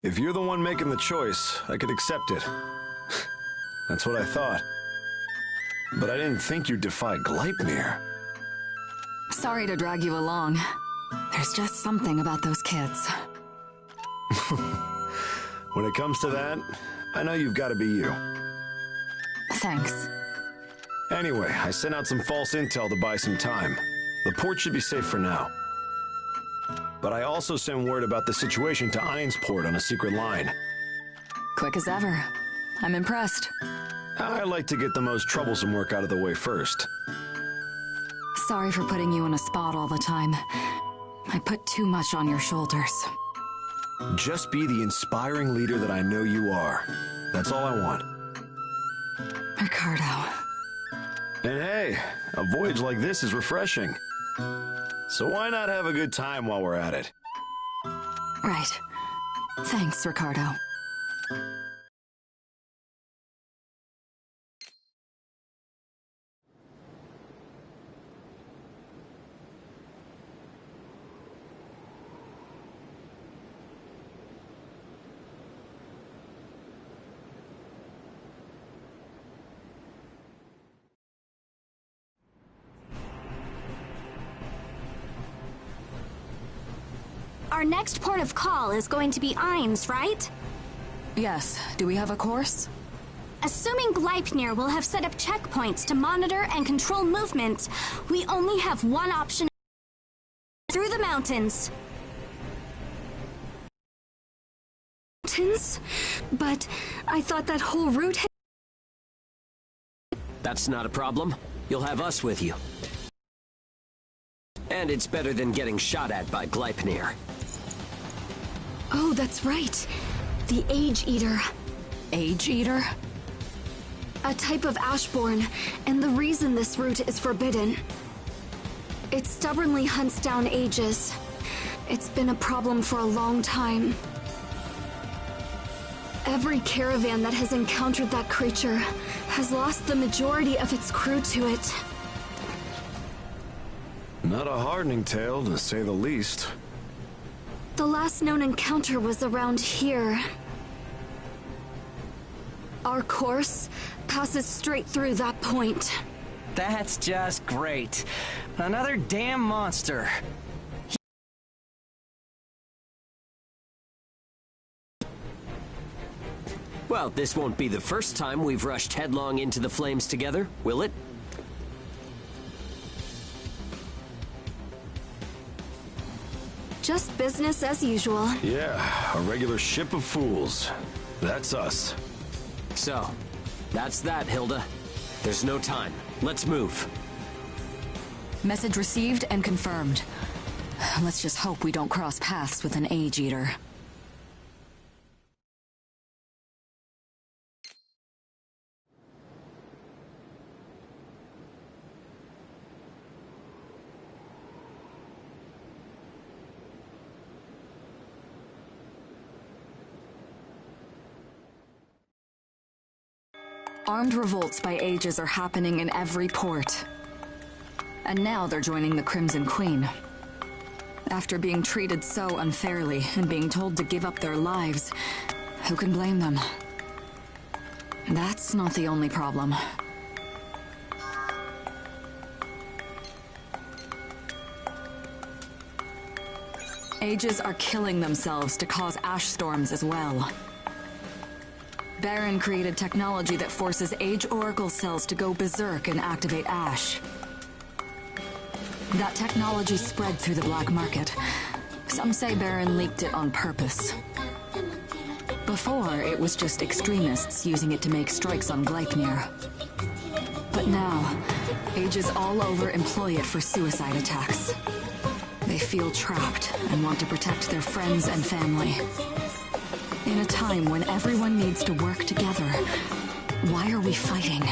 If you're the one making the choice, I could accept it. That's what I thought. But I didn't think you'd defy Gleipnir. Sorry to drag you along. There's just something about those kids. When it comes to that, I know you've got to be you. Thanks. Anyway, I sent out some false intel to buy some time. The port should be safe for now. But I also sent word about the situation to Einsport on a secret line. Quick as ever. I'm impressed. I like to get the most troublesome work out of the way first. Sorry for putting you in a spot all the time. I put too much on your shoulders. Just be the inspiring leader that I know you are. That's all I want. Ricardo. And hey, a voyage like this is refreshing. So why not have a good time while we're at it? Right. Thanks, Ricardo. Our next port of call is going to be Ainz, right? Yes. Do we have a course? Assuming Gleipnir will have set up checkpoints to monitor and control movement, we only have one option: through the mountains. Mountains? But I thought that whole route had... That's not a problem. You'll have us with you. And it's better than getting shot at by Gleipnir. Oh, that's right. The Age Eater. Age Eater? A type of Ashborn, and the reason this route is forbidden. It stubbornly hunts down ages. It's been a problem for a long time. Every caravan that has encountered that creature has lost the majority of its crew to it. Not a hardening tale, to say the least. The last known encounter was around here. Our course passes straight through that point. That's just great. Another damn monster. Well, this won't be the first time we've rushed headlong into the flames together, will it? Just business as usual. Yeah, a regular ship of fools. That's us. So, that's that, Hilda. There's no time. Let's move. Message received and confirmed. Let's just hope we don't cross paths with an Age Eater. Armed revolts by Ages are happening in every port. And now they're joining the Crimson Queen. After being treated so unfairly and being told to give up their lives, who can blame them? That's not the only problem. Ages are killing themselves to cause ash storms as well. Baron created technology that forces Age Oracle cells to go berserk and activate ash. That technology spread through the black market. Some say Baron leaked it on purpose. Before, it was just extremists using it to make strikes on Gleipnir. But now, Ages all over employ it for suicide attacks. They feel trapped and want to protect their friends and family. In a time when everyone needs to work together, why are we fighting?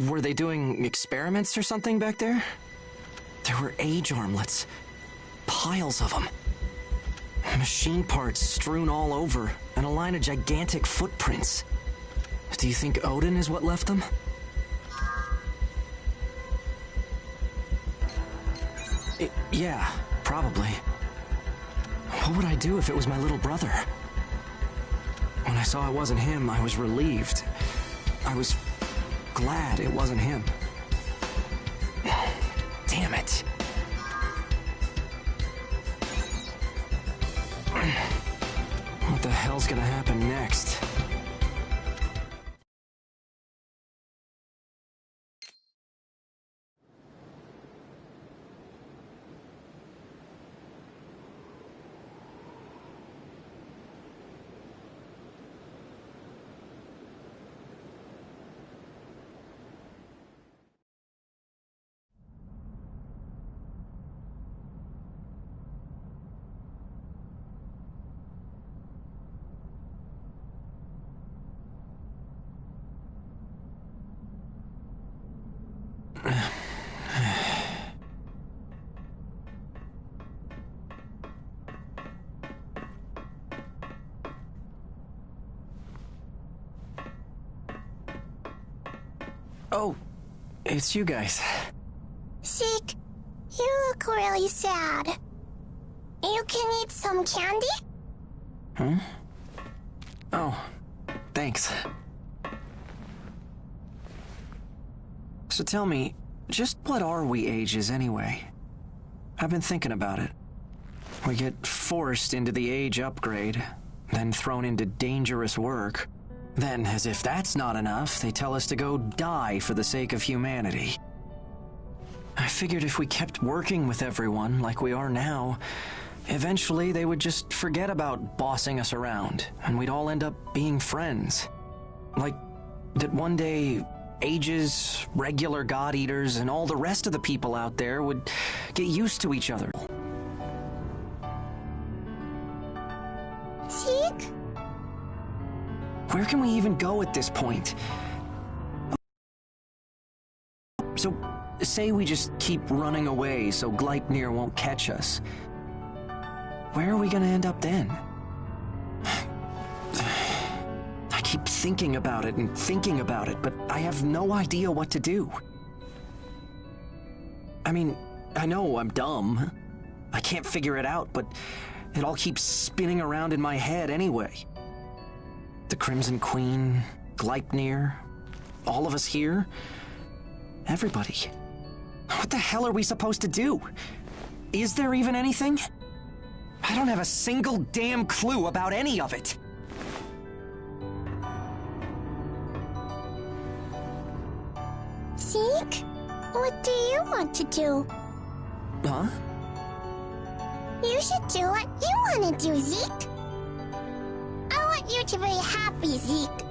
Were they doing experiments or something back there? There were age armlets. Piles of them. Machine parts strewn all over, and a line of gigantic footprints. Do you think Odin is what left them? Yeah, probably. What would I do if it was my little brother? When I saw it wasn't him, I was relieved. I was glad it wasn't him. Damn it. What the hell's gonna happen next? Oh, it's you guys. Zeke, you look really sad. You can eat some candy? Huh? Oh, thanks. So tell me, just what are we ages anyway? I've been thinking about it. We get forced into the age upgrade, then thrown into dangerous work. Then, as if that's not enough, they tell us to go die for the sake of humanity. I figured if we kept working with everyone like we are now, eventually they would just forget about bossing us around, and we'd all end up being friends. Like, that one day, ages, regular god-eaters, and all the rest of the people out there would get used to each other. Zeke? Where can we even go at this point? So, say we just keep running away so Gleipnir won't catch us. Where are we gonna end up then? I keep thinking about it and thinking about it, but I have no idea what to do. I mean, I know I'm dumb. I can't figure it out, but it all keeps spinning around in my head anyway. The Crimson Queen, Gleipnir, all of us here, everybody. What the hell are we supposed to do? Is there even anything? I don't have a single damn clue about any of it. Zeke? What do you want to do? Huh? You should do what you want to do, Zeke. I want you to be happy, Zeke.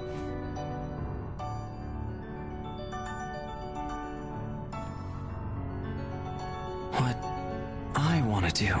What I want to do.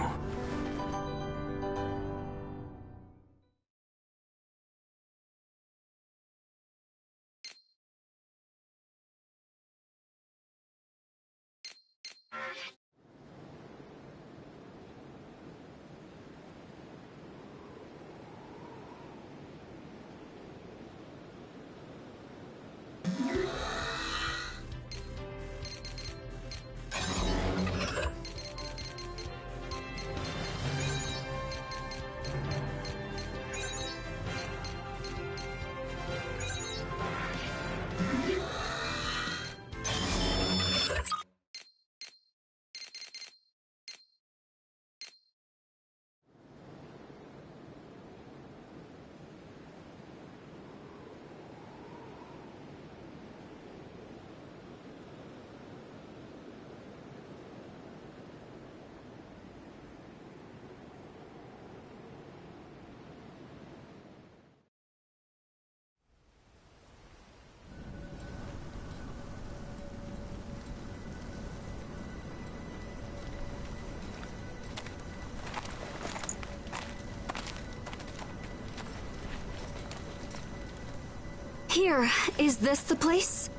Here, is this the place?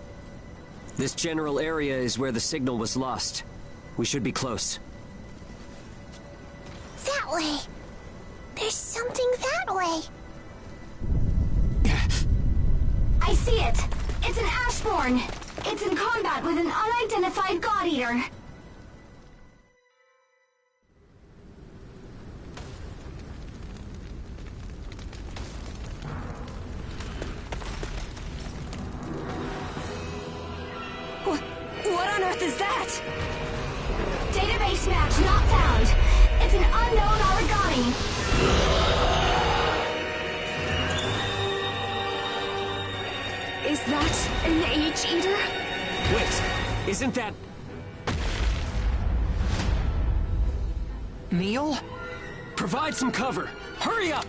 This general area is where the signal was lost. We should be close. That way. There's something that way. I see it. It's an Ashborn. It's in combat with an unidentified God Eater. What on earth is that? Database match not found. It's an unknown origami. Is that an Age Eater? Wait, isn't that... Neil? Provide some cover! Hurry up!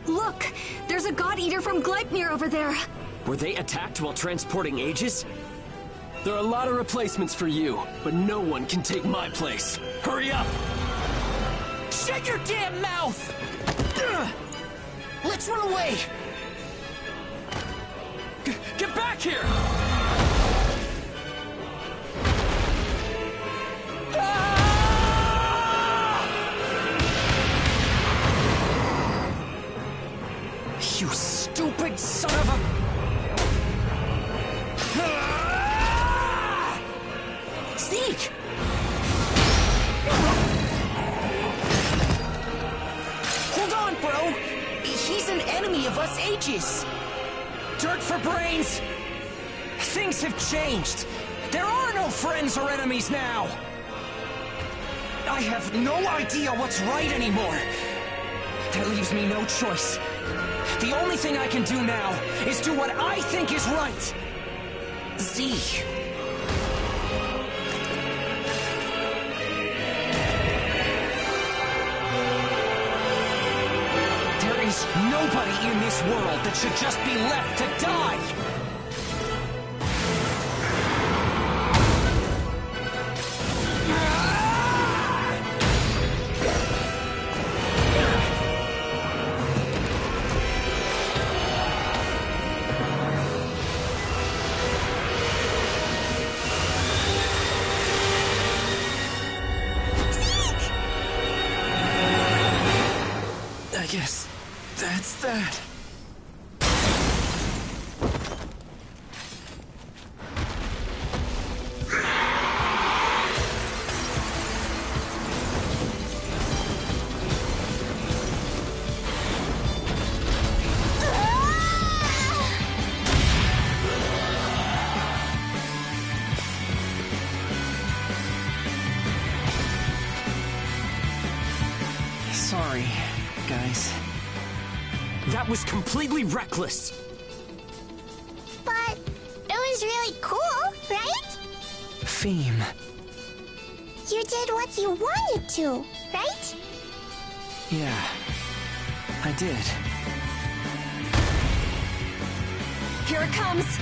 Look, there's a God Eater from Gleipnir over there. Were they attacked while transporting Aegis? There are a lot of replacements for you, but no one can take my place. Hurry up! Shut your damn mouth! Let's run away! Get back here! You stupid son of a... Zeke! Hold on, bro! He's an enemy of us Aegis! Dirt for brains! Things have changed! There are no friends or enemies now! I have no idea what's right anymore! That leaves me no choice. The only thing I can do now is do what I think is right! Z. There is nobody in this world that should just be left to die! I guess that's that. Sorry, guys. That was completely reckless! But it was really cool, right? Theme. You did what you wanted to, right? Yeah, I did. Here it comes.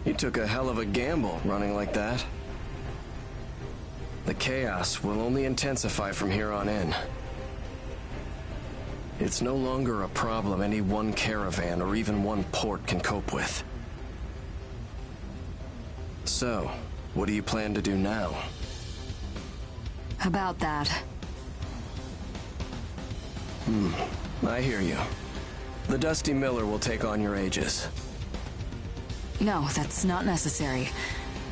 You took a hell of a gamble running like that. The chaos will only intensify from here on in. It's no longer a problem any one caravan or even one port can cope with. So, what do you plan to do now? About that. I hear you. The Dusty Miller will take on your Aegis. No, that's not necessary.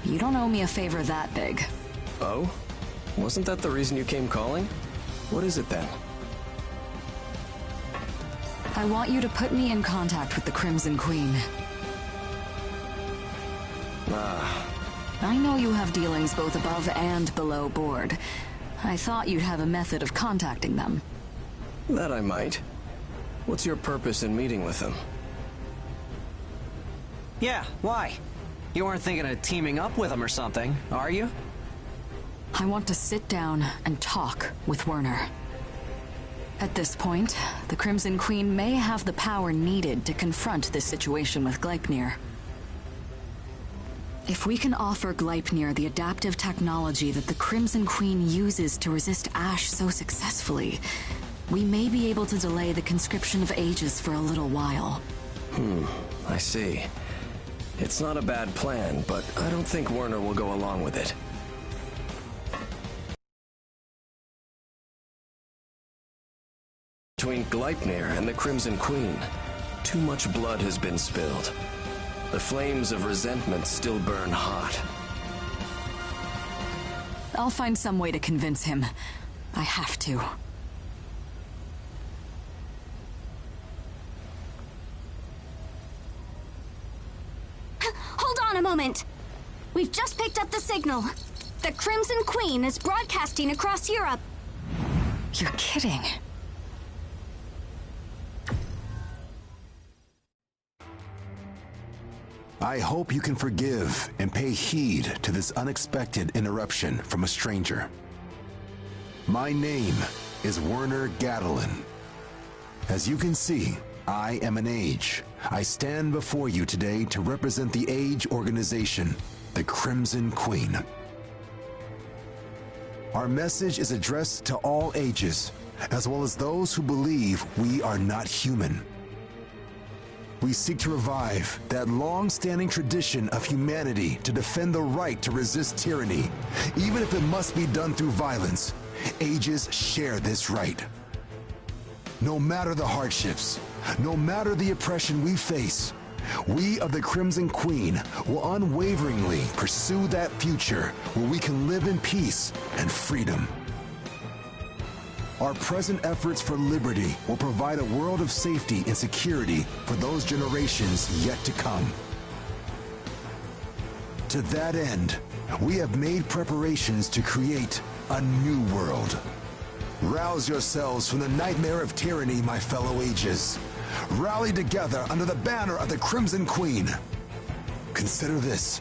You don't owe me a favor that big. Oh? Wasn't that the reason you came calling? What is it then? I want you to put me in contact with the Crimson Queen. I know you have dealings both above and below board. I thought you'd have a method of contacting them. That I might. What's your purpose in meeting with them? Yeah, why? You weren't thinking of teaming up with him or something, are you? I want to sit down and talk with Werner. At this point, the Crimson Queen may have the power needed to confront this situation with Gleipnir. If we can offer Gleipnir the adaptive technology that the Crimson Queen uses to resist Ash so successfully, we may be able to delay the conscription of Aegis for a little while. I see. It's not a bad plan, but I don't think Werner will go along with it. Between Gleipnir and the Crimson Queen, too much blood has been spilled. The flames of resentment still burn hot. I'll find some way to convince him. I have to. Hold on a moment. We've just picked up the signal. The Crimson Queen is broadcasting across Europe. You're kidding. I hope you can forgive and pay heed to this unexpected interruption from a stranger. My name is Werner Gadelin. As you can see, I am an Age. I stand before you today to represent the Age organization, the Crimson Queen. Our message is addressed to all ages, as well as those who believe we are not human. We seek to revive that long-standing tradition of humanity to defend the right to resist tyranny, even if it must be done through violence. Ages share this right. No matter the hardships, no matter the oppression we face, we of the Crimson Queen will unwaveringly pursue that future where we can live in peace and freedom. Our present efforts for liberty will provide a world of safety and security for those generations yet to come. To that end, we have made preparations to create a new world. Rouse yourselves from the nightmare of tyranny, my fellow Ages. Rally together under the banner of the Crimson Queen. Consider this.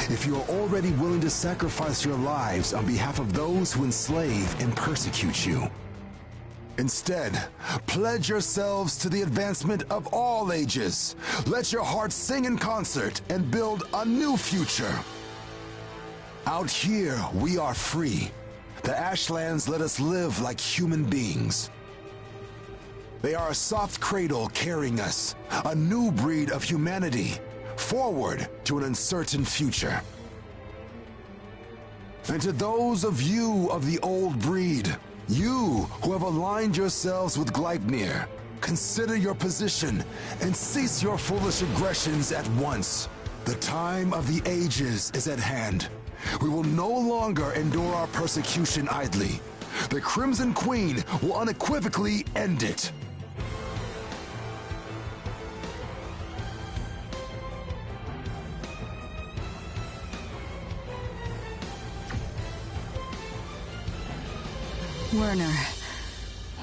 If you are already willing to sacrifice your lives on behalf of those who enslave and persecute you, instead, pledge yourselves to the advancement of all ages. Let your hearts sing in concert and build a new future. Out here, we are free. The Ashlands let us live like human beings. They are a soft cradle carrying us, a new breed of humanity, forward to an uncertain future. And to those of you of the old breed, you who have aligned yourselves with Gleipnir, consider your position and cease your foolish aggressions at once. The time of the Ages is at hand. We will no longer endure our persecution idly. The Crimson Queen will unequivocally end it. Werner,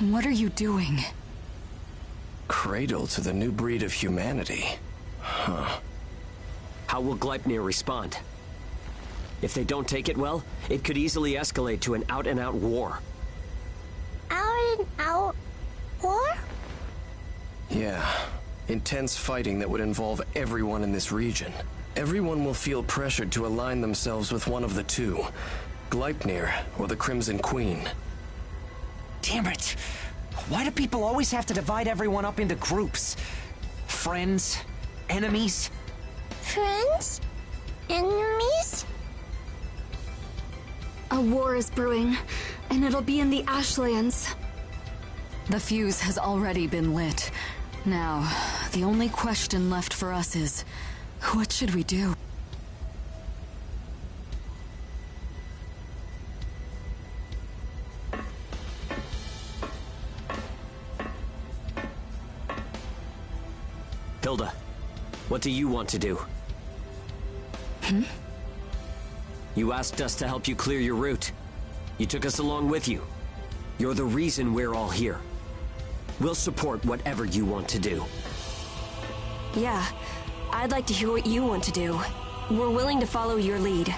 what are you doing? Cradle to the new breed of humanity. Huh. How will Gleipnir respond? If they don't take it well, it could easily escalate to an out-and-out war. Out war? Yeah. Intense fighting that would involve everyone in this region. Everyone will feel pressured to align themselves with one of the two. Gleipnir or the Crimson Queen. Damn it! Why do people always have to divide everyone up into groups? Friends? Enemies? Friends? Enemies? A war is brewing, and it'll be in the Ashlands. The fuse has already been lit. Now, the only question left for us is, what should we do? Hilda, what do you want to do? You asked us to help you clear your route. You took us along with you. You're the reason we're all here. We'll support whatever you want to do. Yeah, I'd like to hear what you want to do. We're willing to follow your lead.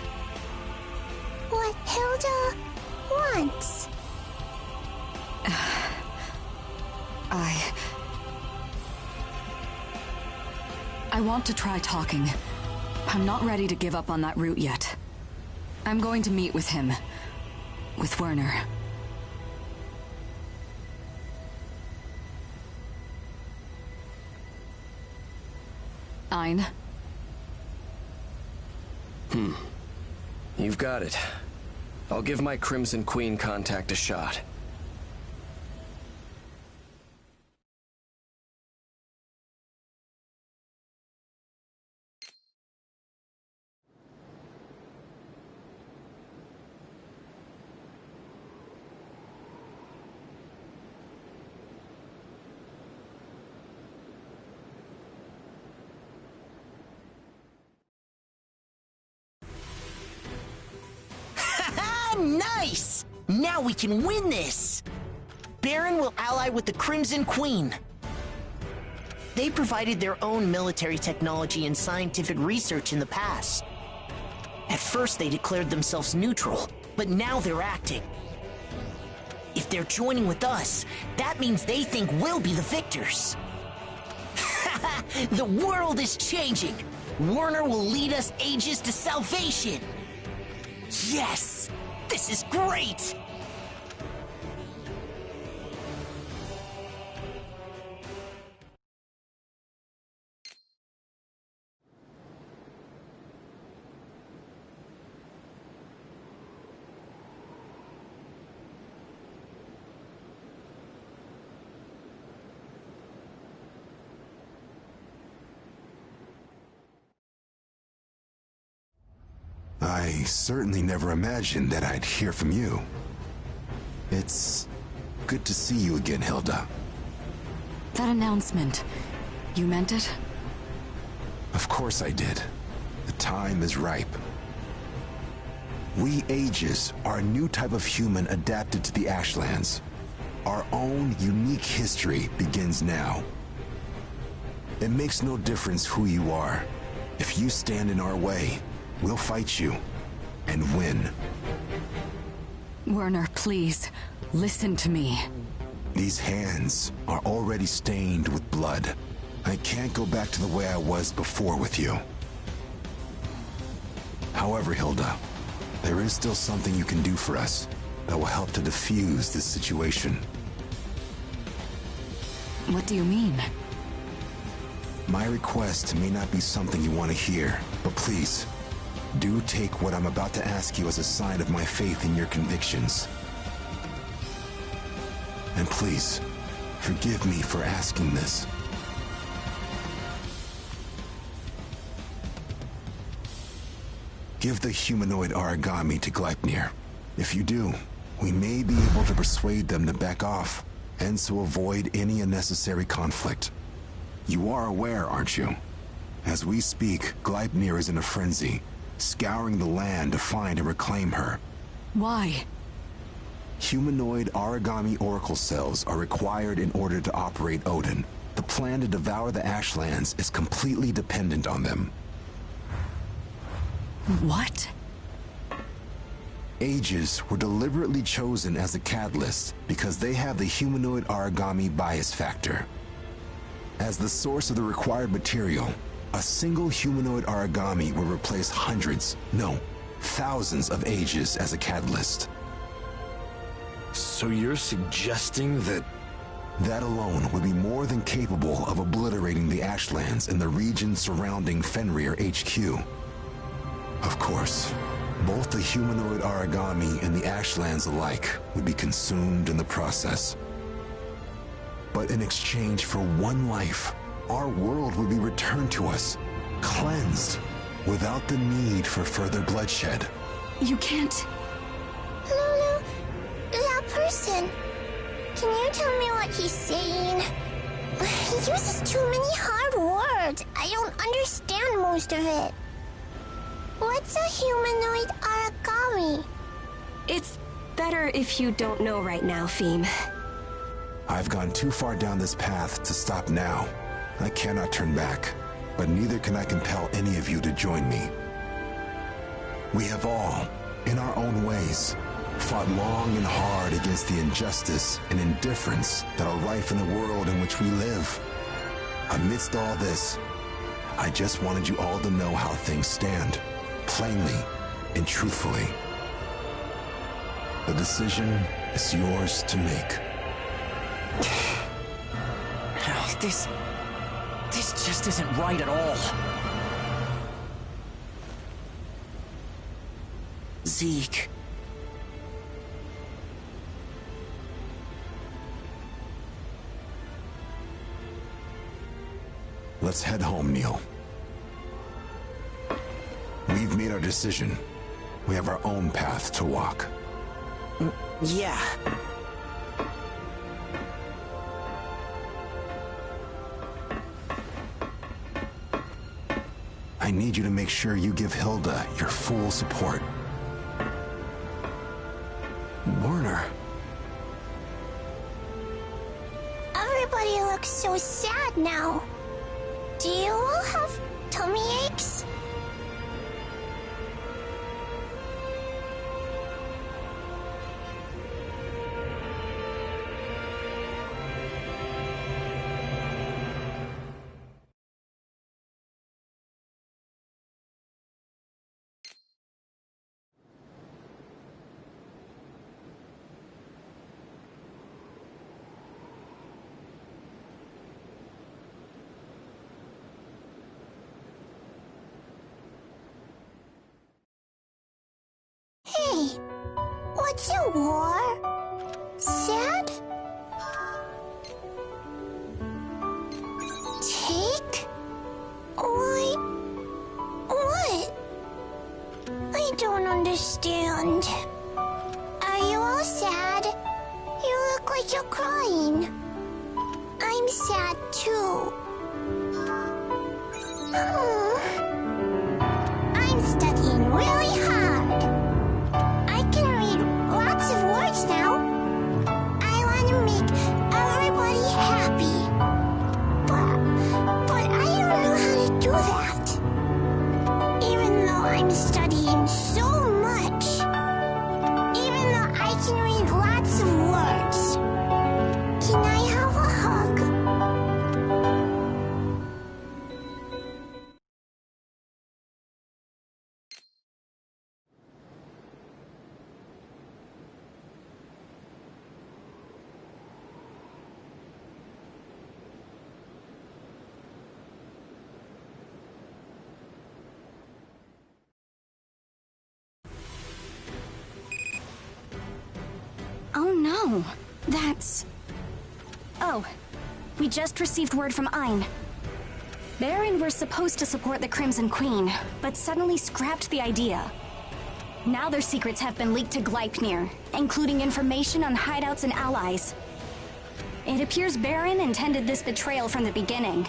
What Hilda wants. I want to try talking. I'm not ready to give up on that route yet. I'm going to meet with him. With Werner. Ein? You've got it. I'll give my Crimson Queen contact a shot. Nice! Now we can win this! Baron will ally with the Crimson Queen. They provided their own military technology and scientific research in the past. At first they declared themselves neutral, but now they're acting. If they're joining with us, that means they think we'll be the victors. The world is changing! Werner will lead us ages to salvation! Yes! This is great! I certainly never imagined that I'd hear from you. It's good to see you again, Hilda. That announcement, you meant it? Of course I did. The time is ripe. We Aegis are a new type of human adapted to the Ashlands. Our own unique history begins now. It makes no difference who you are. If you stand in our way, we'll fight you and win. Werner, please, listen to me. These hands are already stained with blood. I can't go back to the way I was before with you. However, Hilda, there is still something you can do for us that will help to defuse this situation. What do you mean? My request may not be something you want to hear, but please, do take what I'm about to ask you as a sign of my faith in your convictions. And please, forgive me for asking this. Give the humanoid origami to Gleipnir. If you do, we may be able to persuade them to back off, and so avoid any unnecessary conflict. You are aware, aren't you? As we speak, Gleipnir is in a frenzy, scouring the land to find and reclaim her. Why? Humanoid origami oracle cells are required in order to operate Odin. The plan to devour the Ashlands is completely dependent on them. What? Aegis were deliberately chosen as the catalyst because they have the humanoid origami bias factor. As the source of the required material, a single humanoid origami will replace hundreds, no, thousands of Aegis as a catalyst. So you're suggesting that That alone would be more than capable of obliterating the Ashlands and the region surrounding Fenrir HQ. Of course, both the humanoid origami and the Ashlands alike would be consumed in the process. But in exchange for one life, our world would be returned to us, cleansed, without the need for further bloodshed. You can't... Lulu, that person. Can you tell me what he's saying? He uses too many hard words. I don't understand most of it. What's a humanoid origami? It's better if you don't know right now, Feem. I've gone too far down this path to stop now. I cannot turn back, but neither can I compel any of you to join me. We have all, in our own ways, fought long and hard against the injustice and indifference that are rife in the world in which we live. Amidst all this, I just wanted you all to know how things stand, plainly and truthfully. The decision is yours to make. This just isn't right at all. Zeke. Let's head home, Neil. We've made our decision. We have our own path to walk. Yeah. I need you to make sure you give Hilda your full support. Werner. Everybody looks so sad now. Do you all have tummy aches? Hey, what's a war? Sad? Take? Why? What? I don't understand. Are you all sad? You look like you're crying. I'm sad too. I'm studying really hard. I can read lots of words now. I want to make everybody happy. But I don't know how to do that. Even though I'm studying so much. Even though I can read lots of words. Can I have a hug? Oh no, that's... Oh, we just received word from Ein. Baron were supposed to support the Crimson Queen, but suddenly scrapped the idea. Now their secrets have been leaked to Gleipnir, including information on hideouts and allies. It appears Baron intended this betrayal from the beginning.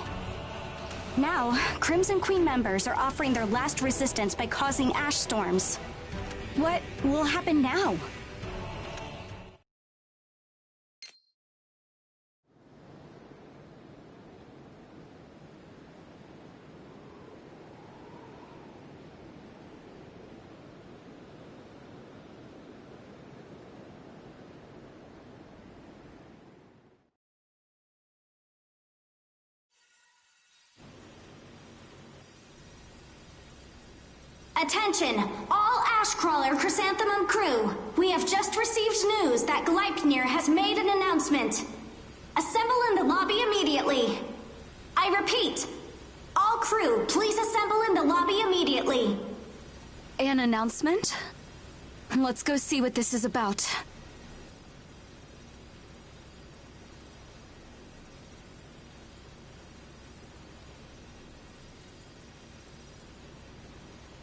Now, Crimson Queen members are offering their last resistance by causing ash storms. What will happen now? Attention, all Ashcrawler Chrysanthemum crew. We have just received news that Gleipnir has made an announcement. Assemble in the lobby immediately. I repeat, all crew, please assemble in the lobby immediately. An announcement? Let's go see what this is about.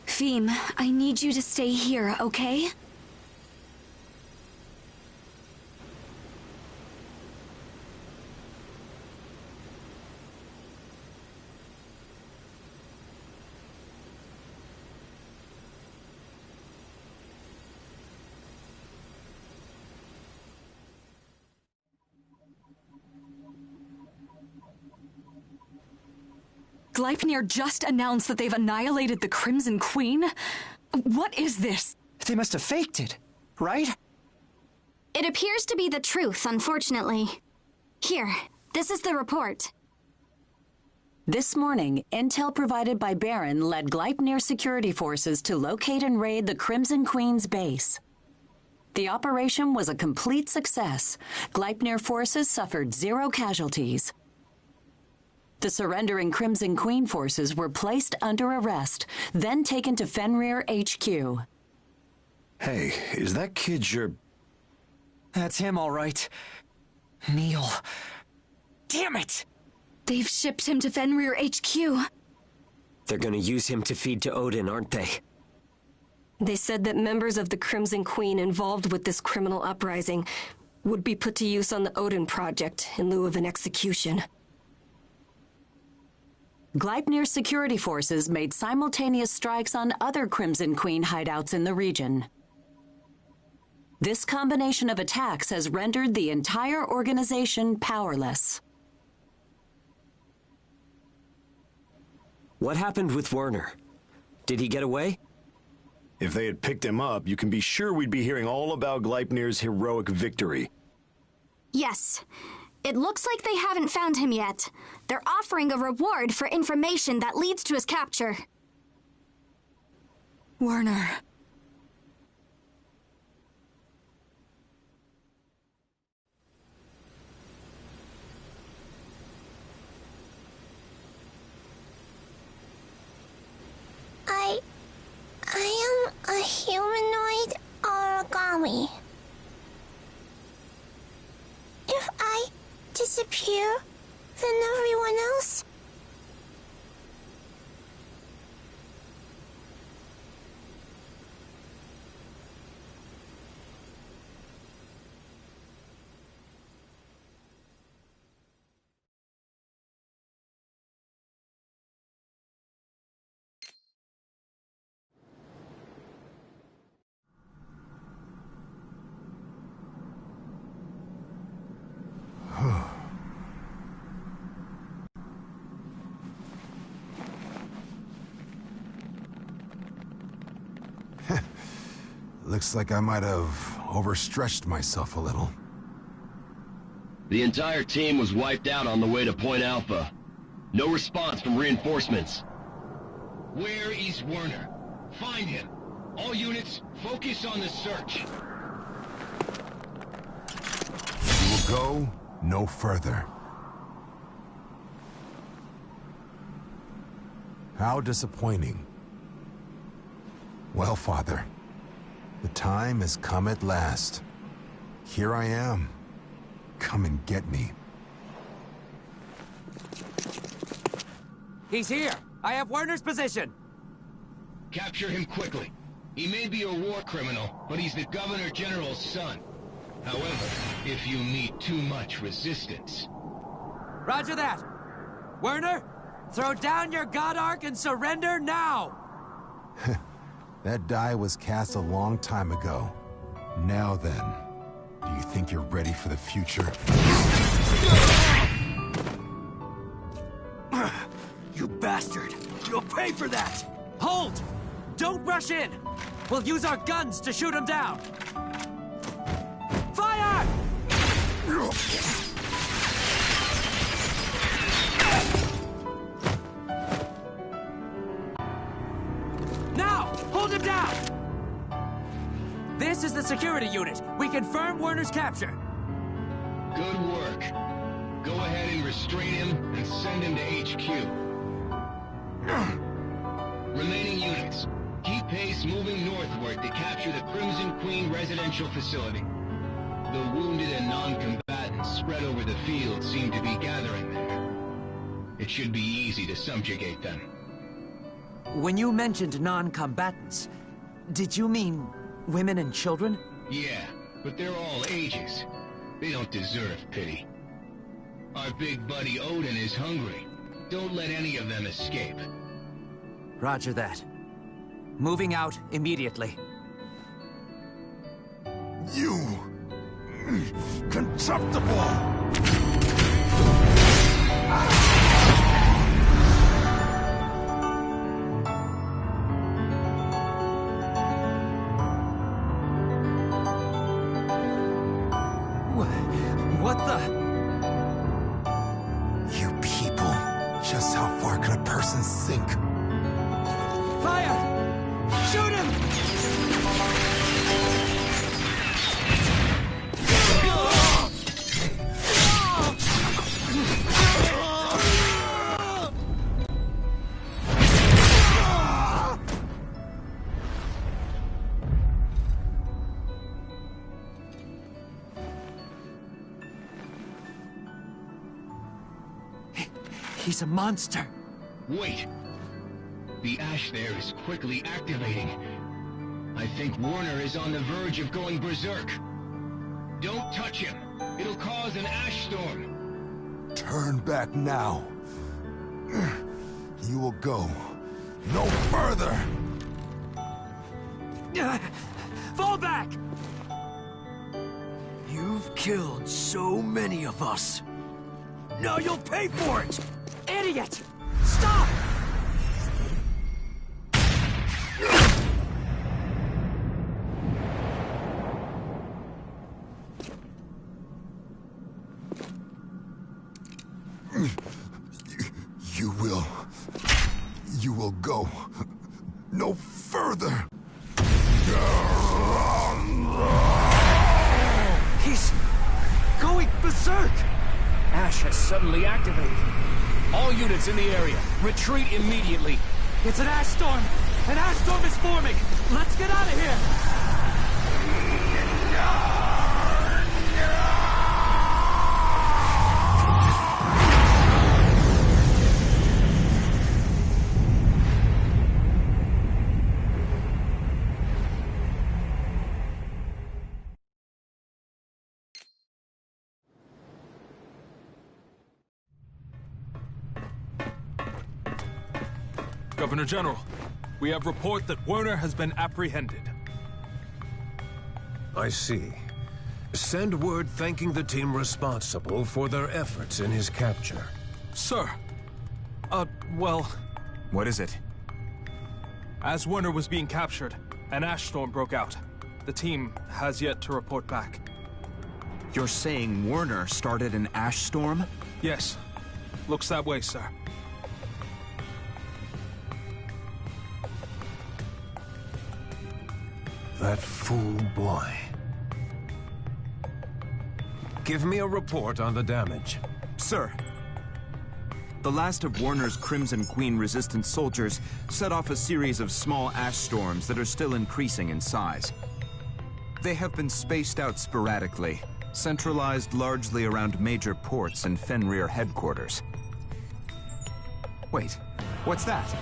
Feem, I need you to stay here, okay? Gleipnir just announced that they've annihilated the Crimson Queen? What is this? They must have faked it, right? It appears to be the truth, unfortunately. Here, this is the report. This morning, intel provided by Baron led Gleipnir security forces to locate and raid the Crimson Queen's base. The operation was a complete success. Gleipnir forces suffered 0 casualties. The surrendering Crimson Queen forces were placed under arrest, then taken to Fenrir HQ. Hey, is that kid your... That's him, all right. Neil. Damn it! They've shipped him to Fenrir HQ. They're gonna use him to feed to Odin, aren't they? They said that members of the Crimson Queen involved with this criminal uprising would be put to use on the Odin project in lieu of an execution. Gleipnir's security forces made simultaneous strikes on other Crimson Queen hideouts in the region. This combination of attacks has rendered the entire organization powerless. What happened with Werner? Did he get away? If they had picked him up, you can be sure we'd be hearing all about Gleipnir's heroic victory. Yes. It looks like they haven't found him yet. They're offering a reward for information that leads to his capture. Werner. I am a humanoid origami. If I disappear, then everyone else... Looks like I might have overstretched myself a little. The entire team was wiped out on the way to Point Alpha. No response from reinforcements. Where is Werner? Find him. All units, focus on the search. We will go no further. How disappointing. Well, Father, the time has come at last. Here I am. Come and get me. He's here! I have Werner's position! Capture him quickly. He may be a war criminal, but he's the Governor General's son. However, if you meet too much resistance... Roger that! Werner, throw down your God Arc and surrender now! That die was cast a long time ago. Now then, do you think you're ready for the future? You bastard! You'll pay for that! Hold! Don't rush in! We'll use our guns to shoot him down! Fire! Now! Hold him down! This is the security unit. We confirm Werner's capture. Good work. Go ahead and restrain him and send him to HQ. Remaining units, keep pace moving northward to capture the Crimson Queen residential facility. The wounded and non-combatants spread over the field seem to be gathering there. It should be easy to subjugate them. When you mentioned non-combatants, did you mean women and children? Yeah, but they're all ages. They don't deserve pity. Our big buddy Odin is hungry. Don't let any of them escape. Roger that. Moving out immediately. You... contemptible! What the... You people, just how far can a person sink? Fire! Shoot him! He's a monster. Wait! The ash there is quickly activating. I think Warner is on the verge of going berserk. Don't touch him. It'll cause an ash storm. Turn back now. You will go no further. Fall back! You've killed so many of us. Now you'll pay for it! Idiot! Stop! You will go no further. He's going berserk! Ash has suddenly activated. All units in the area, retreat immediately. It's an ash storm! An ash storm is forming! Let's get out of here! Governor General, we have report that Werner has been apprehended. I see. Send word thanking the team responsible for their efforts in his capture. Sir. Well... What is it? As Werner was being captured, an ash storm broke out. The team has yet to report back. You're saying Werner started an ash storm? Yes. Looks that way, sir. That fool boy. Give me a report on the damage. Sir. The last of Warner's Crimson Queen resistant soldiers set off a series of small ash storms that are still increasing in size. They have been spaced out sporadically, centralized largely around major ports and Fenrir headquarters. Wait, what's that?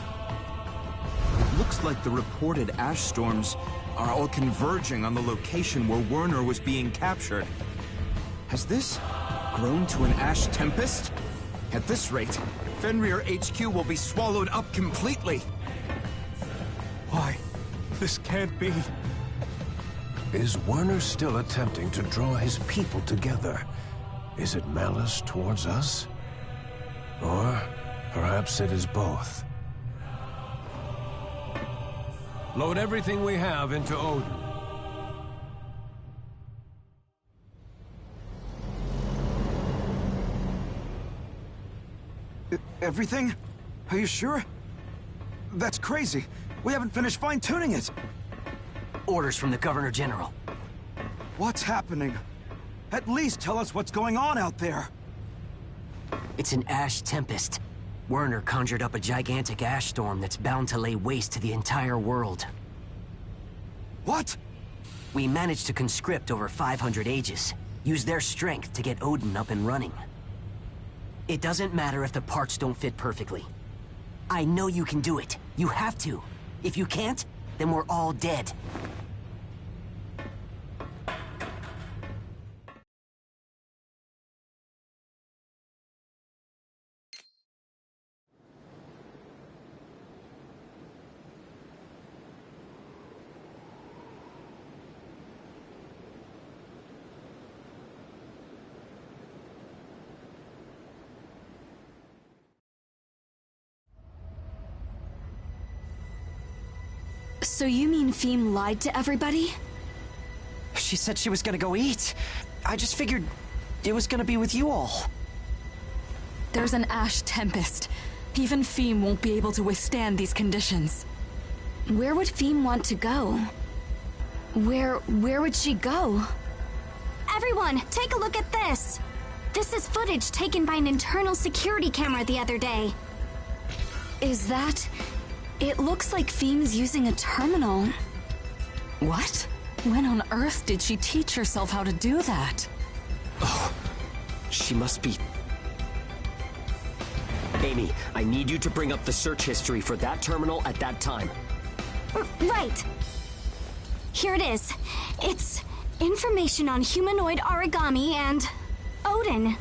It looks like the reported ash storms are all converging on the location where Werner was being captured. Has this grown to an ash tempest? At this rate, Fenrir HQ will be swallowed up completely. Why? This can't be. Is Werner still attempting to draw his people together? Is it malice towards us? Or perhaps it is both. Load everything we have into Odin. Everything? Are you sure? That's crazy. We haven't finished fine-tuning it. Orders from the Governor General. What's happening? At least tell us what's going on out there. It's an ash tempest. Werner conjured up a gigantic ash storm that's bound to lay waste to the entire world. What? We managed to conscript over 500 Aegis, use their strength to get Odin up and running. It doesn't matter if the parts don't fit perfectly. I know you can do it. You have to. If you can't, then we're all dead. So you mean Feem lied to everybody? She said she was gonna go eat. I just figured it was gonna be with you all. There's an ash tempest. Even Feem won't be able to withstand these conditions. Where would Feem want to go? Where would she go? Everyone, take a look at this! This is footage taken by an internal security camera the other day. Is that... It looks like Feem's using a terminal. What? When on earth did she teach herself how to do that? Oh, she must be... Amy, I need you to bring up the search history for that terminal at that time. Right. Here it is. It's information on humanoid origami and Odin.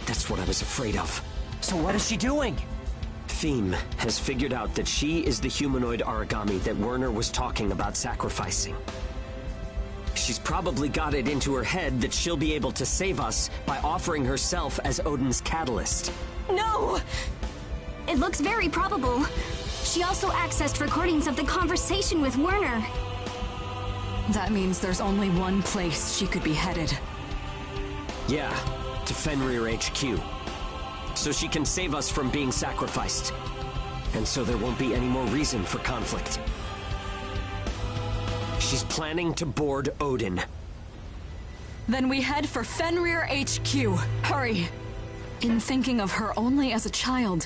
That's what I was afraid of. So what is she doing? Feem has figured out that she is the humanoid origami that Werner was talking about sacrificing. She's probably got it into her head that she'll be able to save us by offering herself as Odin's catalyst. No! It looks very probable. She also accessed recordings of the conversation with Werner. That means there's only one place she could be headed. Yeah, to Fenrir HQ. So she can save us from being sacrificed. And so there won't be any more reason for conflict. She's planning to board Odin. Then we head for Fenrir HQ. Hurry! In thinking of her only as a child,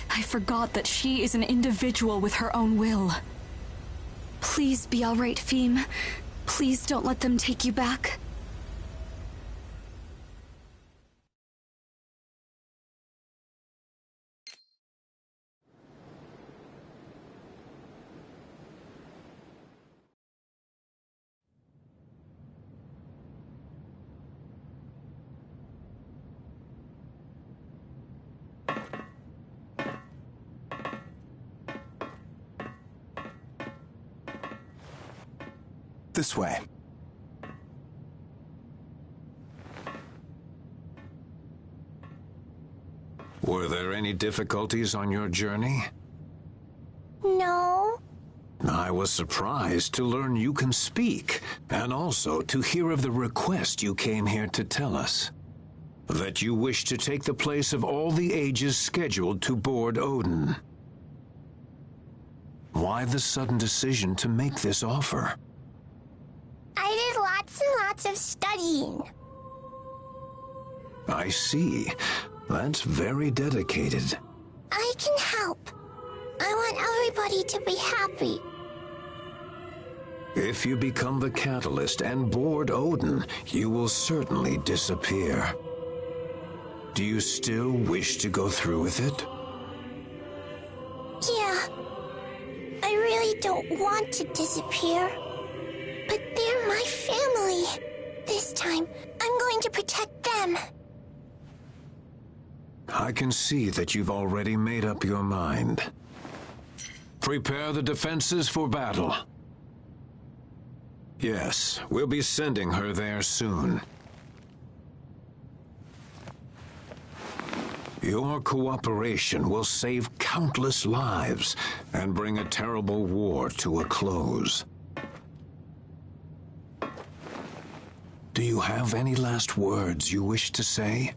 I forgot that she is an individual with her own will. Please be all right, Feem. Please don't let them take you back. This way. Were there any difficulties on your journey? No. I was surprised to learn you can speak, and also to hear of the request you came here to tell us. That you wish to take the place of all the ages scheduled to board Odin. Why the sudden decision to make this offer? I did lots and lots of studying. I see. That's very dedicated. I can help. I want everybody to be happy. If you become the catalyst and board Odin, you will certainly disappear. Do you still wish to go through with it? Yeah. I really don't want to disappear. But they're my family. This time, I'm going to protect them. I can see that you've already made up your mind. Prepare the defenses for battle. Yes, we'll be sending her there soon. Your cooperation will save countless lives and bring a terrible war to a close. Do you have any last words you wish to say?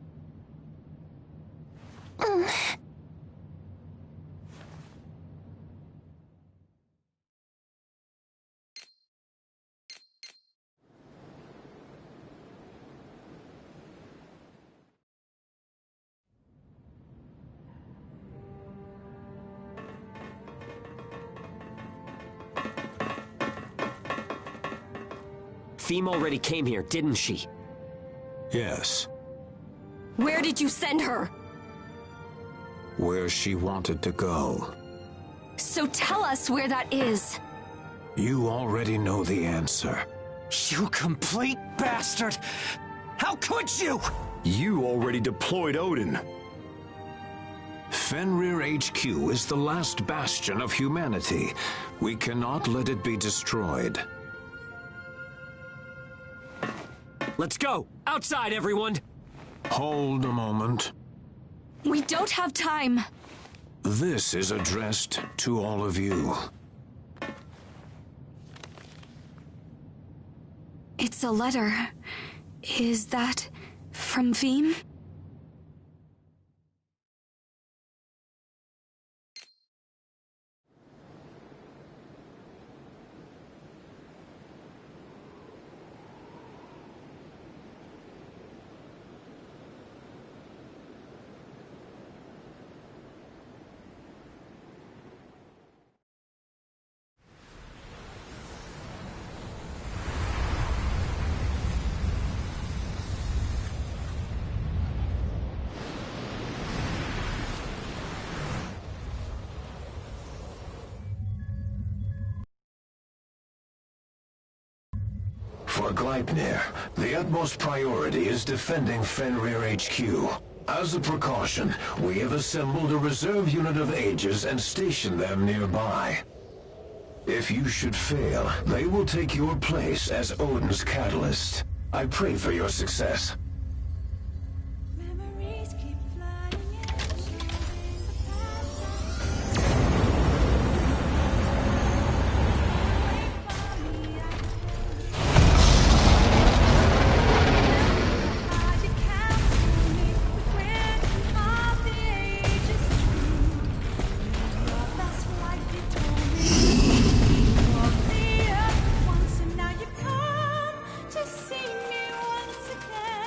Pheme already came here, didn't she? Yes. Where did you send her? Where she wanted to go. So tell us where that is. You already know the answer. You complete bastard! How could you? You already deployed Odin. Fenrir HQ is the last bastion of humanity. We cannot let it be destroyed. Let's go! Outside, everyone! Hold a moment. We don't have time. This is addressed to all of you. It's a letter. Is that from Pheme? For Gleipnir, the utmost priority is defending Fenrir HQ. As a precaution, we have assembled a reserve unit of Aegis and stationed them nearby. If you should fail, they will take your place as Odin's catalyst. I pray for your success.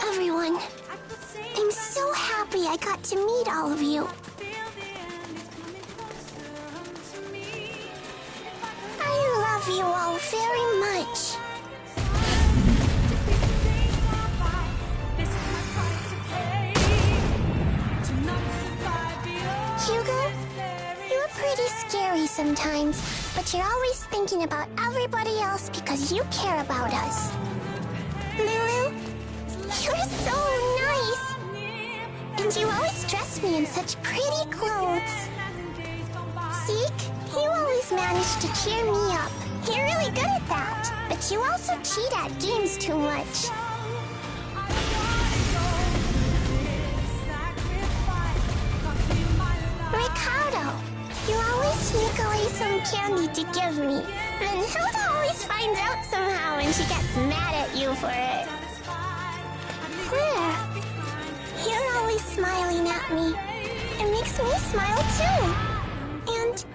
Everyone, I'm so happy I got to meet all of you. I love you all very much. Hugo, you're pretty scary sometimes, but you're always thinking about everybody else because you care about us. Lulu, you're so nice! And you always dress me in such pretty clothes. Zeke, you always manage to cheer me up. You're really good at that. But you also cheat at games too much. Ricardo, you always sneak away some candy to give me. Then Hilda always finds out somehow and she gets mad at you for it. Claire, you're always smiling at me. It makes me smile too. And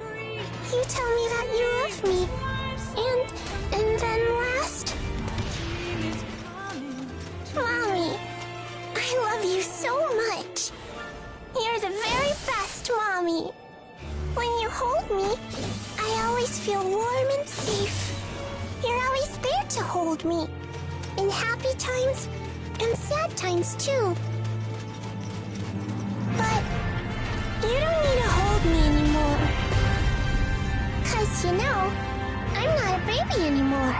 you tell me that you love me. And then last... Mommy, I love you so much. You're the very best, Mommy. When you hold me, I always feel warm and safe. You're always there to hold me. In happy times and sad times too. But you don't need to hold me anymore. 'Cause you know, I'm not a baby anymore.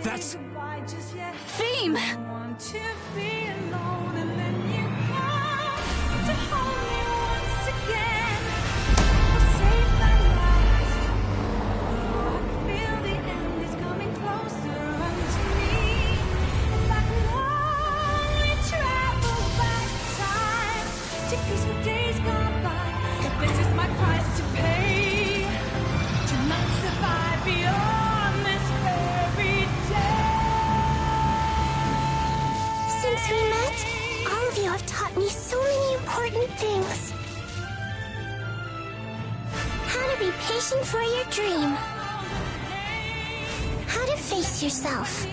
That's... Pheme! to be patient for your dream. How to face yourself.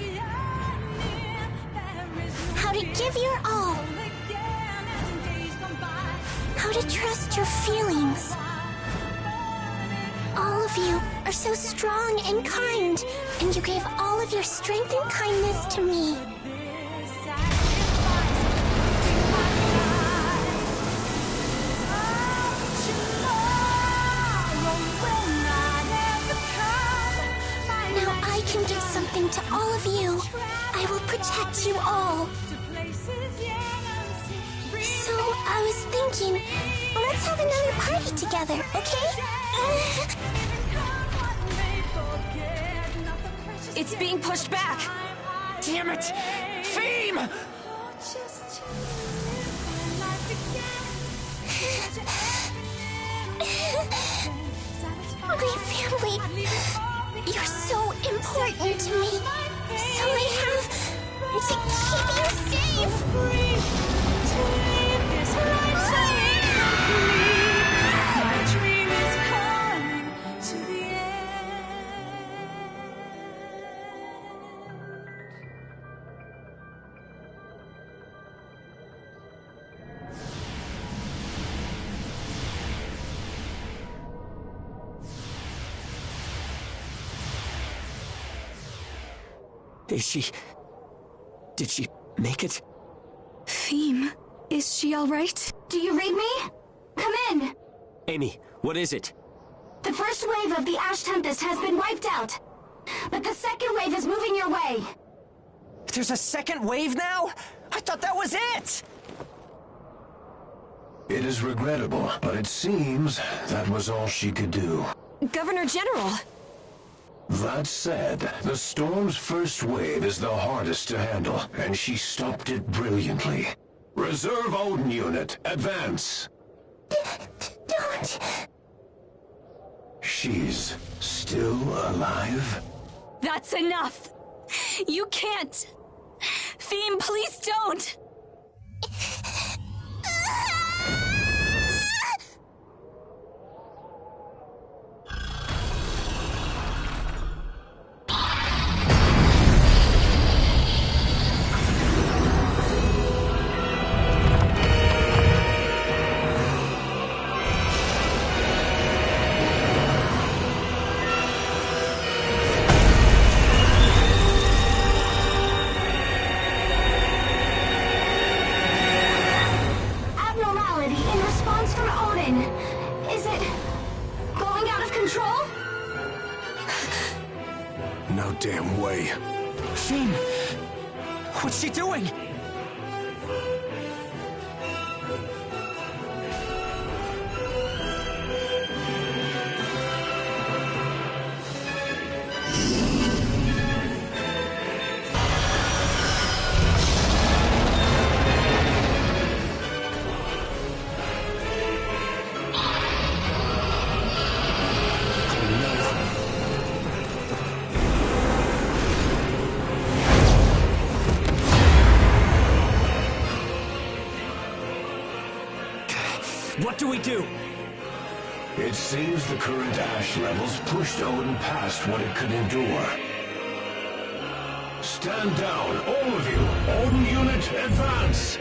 How to give your all. How to trust your feelings. All of you are so strong and kind, and you gave all of your strength and kindness to me. Now I can give something to all of you. I will protect you all. So I was thinking, let's have another party together, okay? It's being pushed back! Damn it! Theme! My family, you're so important to me. So I have to keep you safe. Did she make it? Theme, is she alright? Do you read me? Come in! Amy, what is it? The first wave of the Ash Tempest has been wiped out, but the second wave is moving your way. There's a second wave now? I thought that was it! It is regrettable, but it seems that was all she could do. Governor General! That said, the storm's first wave is the hardest to handle, and she stopped it brilliantly. Reserve Odin unit, advance! Don't! She's still alive? That's enough! You can't! Theme, please don't! No damn way. Theme! What's she doing? What do we do? It seems the current ash levels pushed Odin past what it could endure. Stand down, all of you! Odin unit, advance!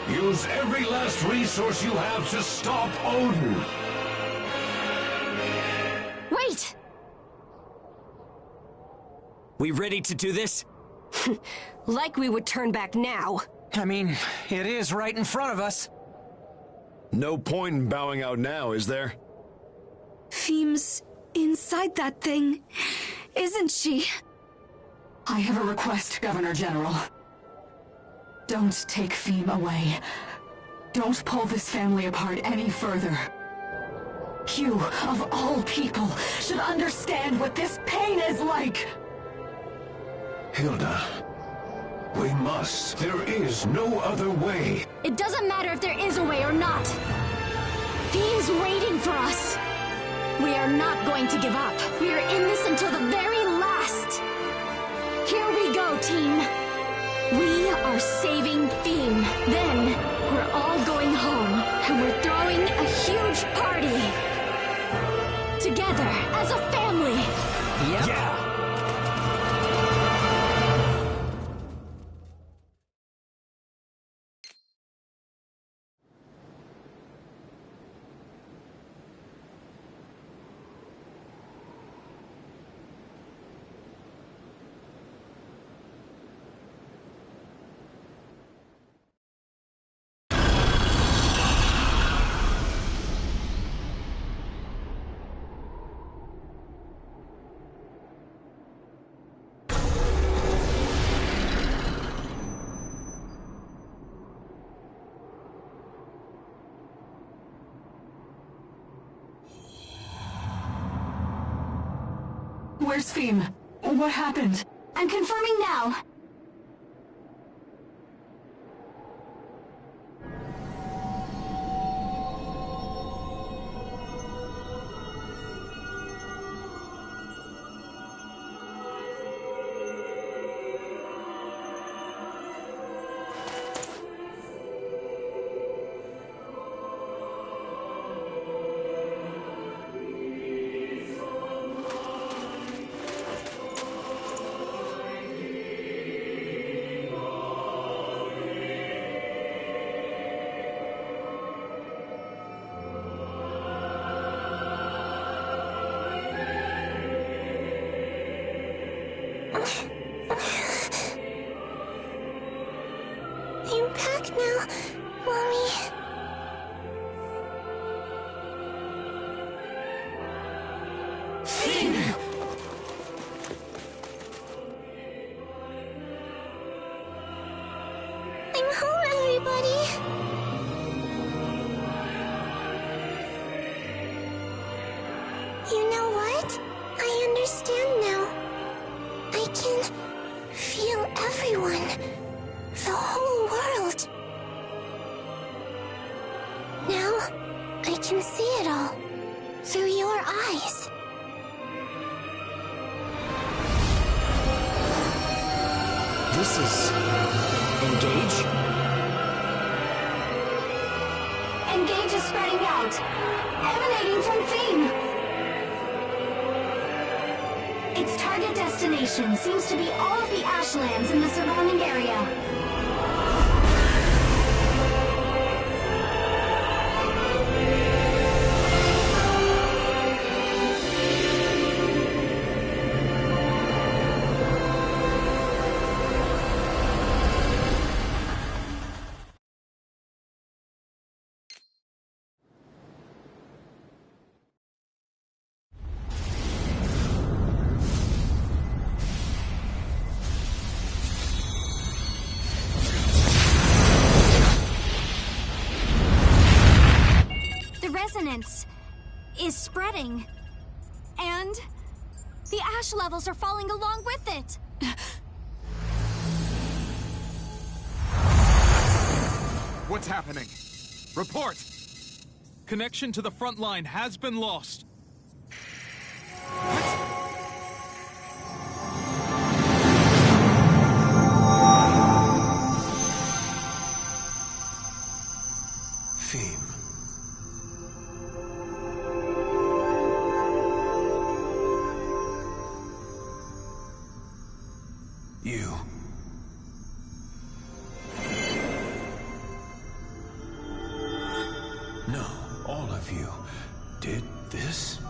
Use every last resource you have to stop Odin! Wait! We ready to do this? Like we would turn back now. I mean, it is right in front of us. No point in bowing out now, is there? Theme's inside that thing, isn't she? I have a request, Governor General. Don't take Theme away. Don't pull this family apart any further. You, of all people, should understand what this pain is like! Hilda, we must. There is no other way. It doesn't matter if there is a way or not. Theme's waiting for us. We are not going to give up. We are in this until the very last. Here we go, team. We are saving Theme. Then, we're all going home, and we're throwing a huge party. together as a family. Yep. Yeah! Where's Fim? What happened? I'm confirming now. I'm back now, Mommy. Fim! I'm home, everybody. You know what? I understand now. I can feel everyone. The whole world. Now, I can see it all. Through your eyes. This is... Engage? Engage is spreading out, emanating from Fim. Its target destination seems to be all of the ashlands in the surrounding area. Resonance is spreading, and the ash levels are falling along with it. What's happening? Report! Connection to the front line has been lost. Fim. You. No, all of you did this?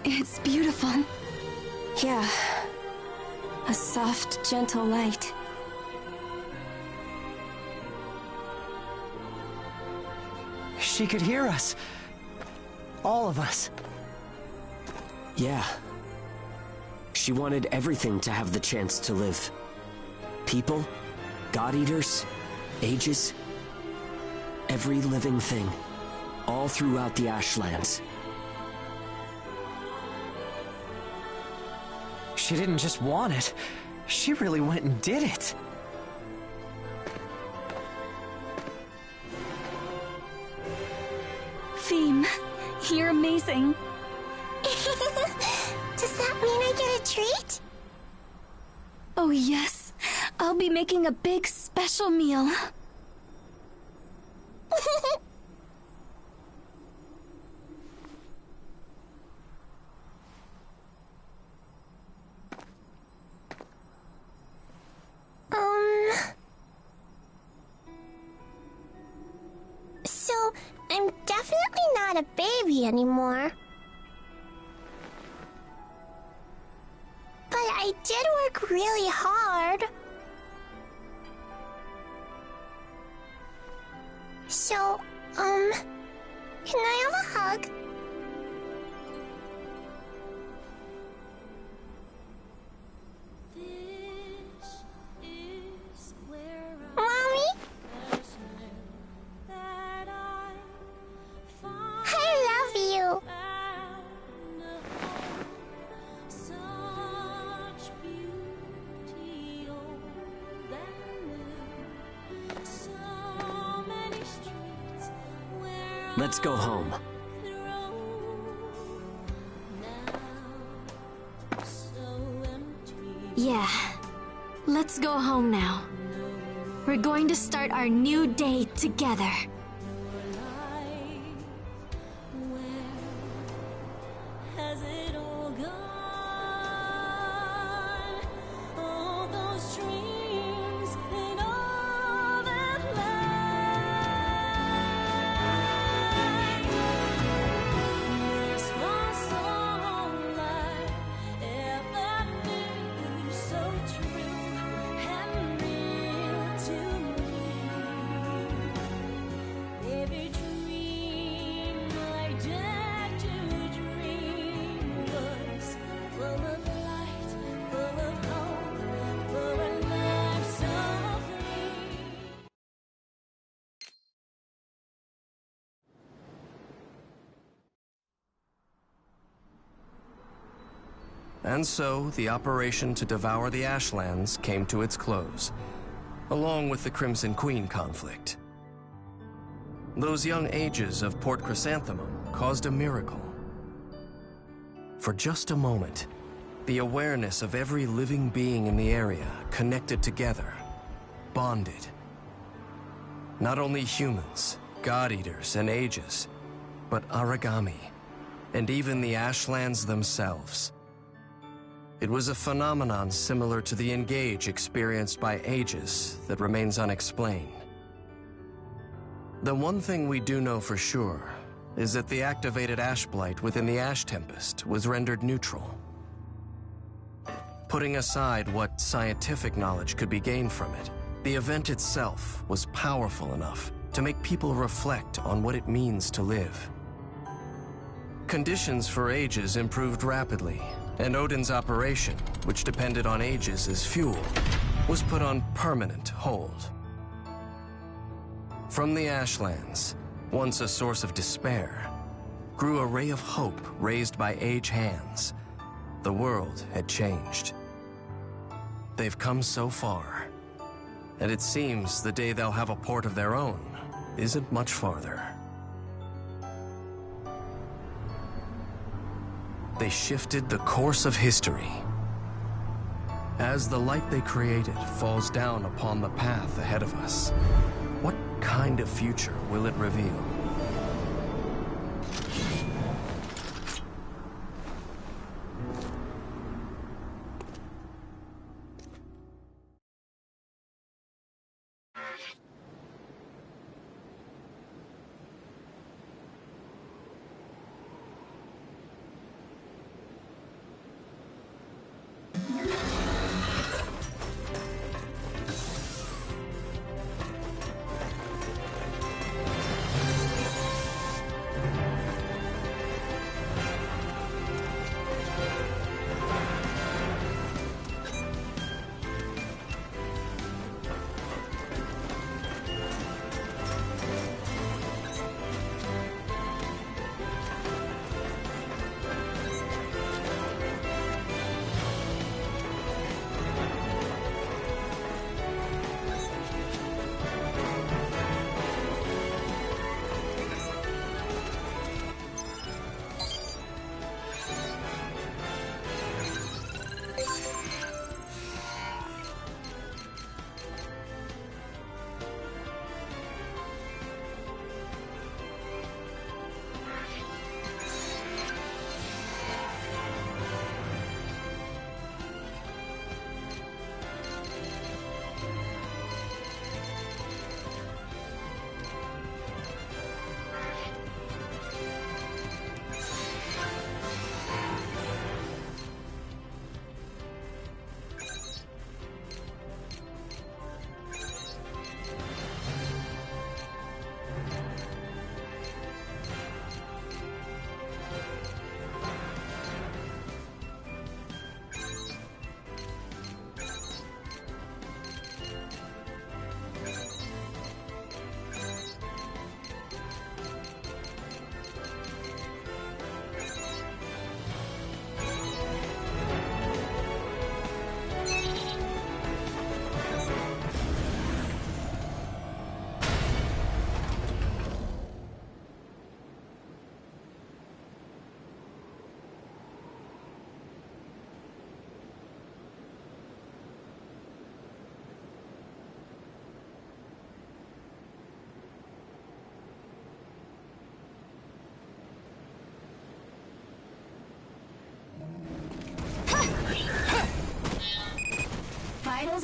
It's beautiful. Yeah. A soft, gentle light. She could hear us. All of us. Yeah. She wanted everything to have the chance to live. People, God-eaters, ages, every living thing, all throughout the Ashlands. She didn't just want it. She really went and did it. Theme, you're amazing. Does that mean I get a treat? Oh yes, I'll be making a big special meal. So, I'm definitely not a baby anymore. But I did work really hard. So, can I have a hug? Mommy? I love you. Let's go home. Yeah, let's go home now. We're going to start our new day together. And so, the operation to devour the Ashlands came to its close, along with the Crimson Queen conflict. Those young ages of Port Chrysanthemum caused a miracle. For just a moment, the awareness of every living being in the area connected together, bonded. Not only humans, God-eaters, and ages, but Aragami, and even the Ashlands themselves. It was a phenomenon similar to the engage experienced by ages that remains unexplained. The one thing we do know for sure is that the activated ash blight within the Ash Tempest was rendered neutral. Putting aside what scientific knowledge could be gained from it, the event itself was powerful enough to make people reflect on what it means to live. Conditions for ages improved rapidly, and Odin's operation, which depended on ages as fuel, was put on permanent hold. From the Ashlands, once a source of despair, grew a ray of hope raised by age hands. The world had changed. They've come so far, and it seems the day they'll have a port of their own isn't much farther. They shifted the course of history. As the light they created falls down upon the path ahead of us, what kind of future will it reveal?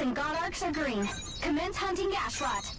and god arcs are green. Commence hunting Gashrot.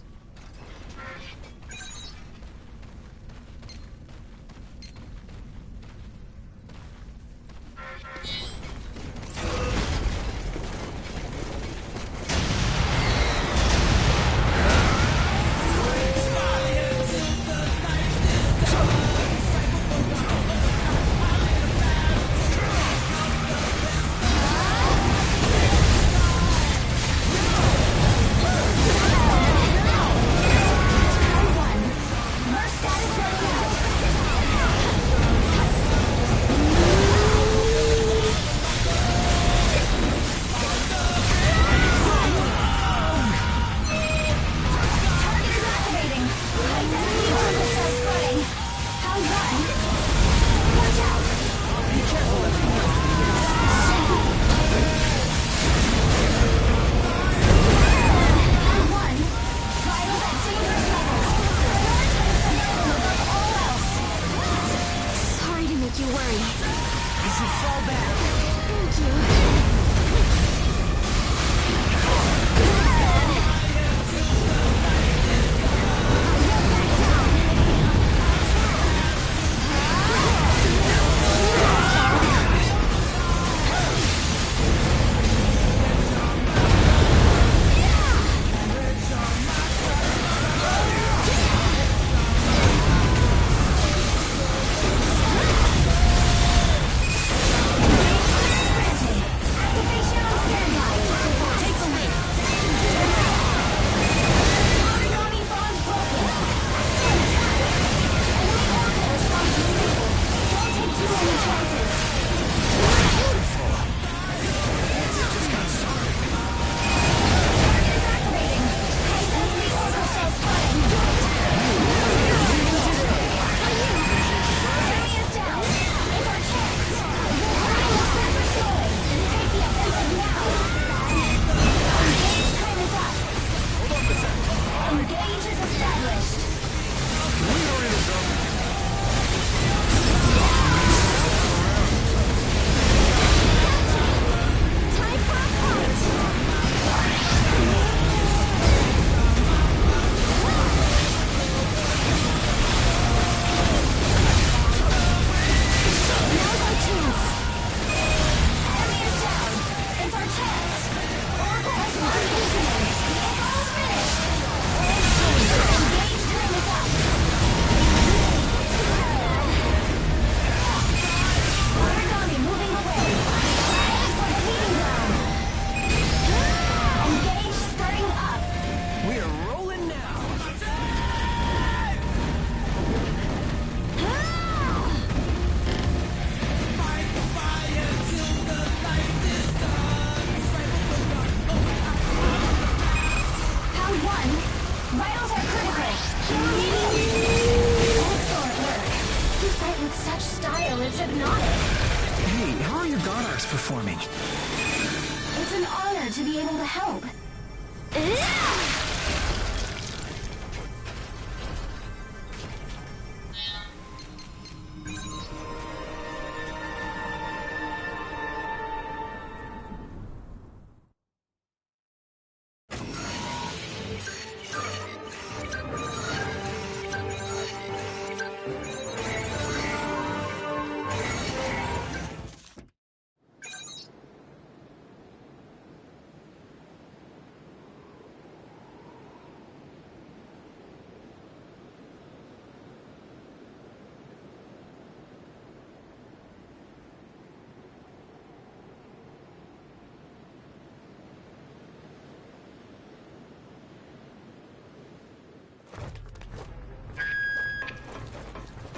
Performing. It's an honor to be able to help.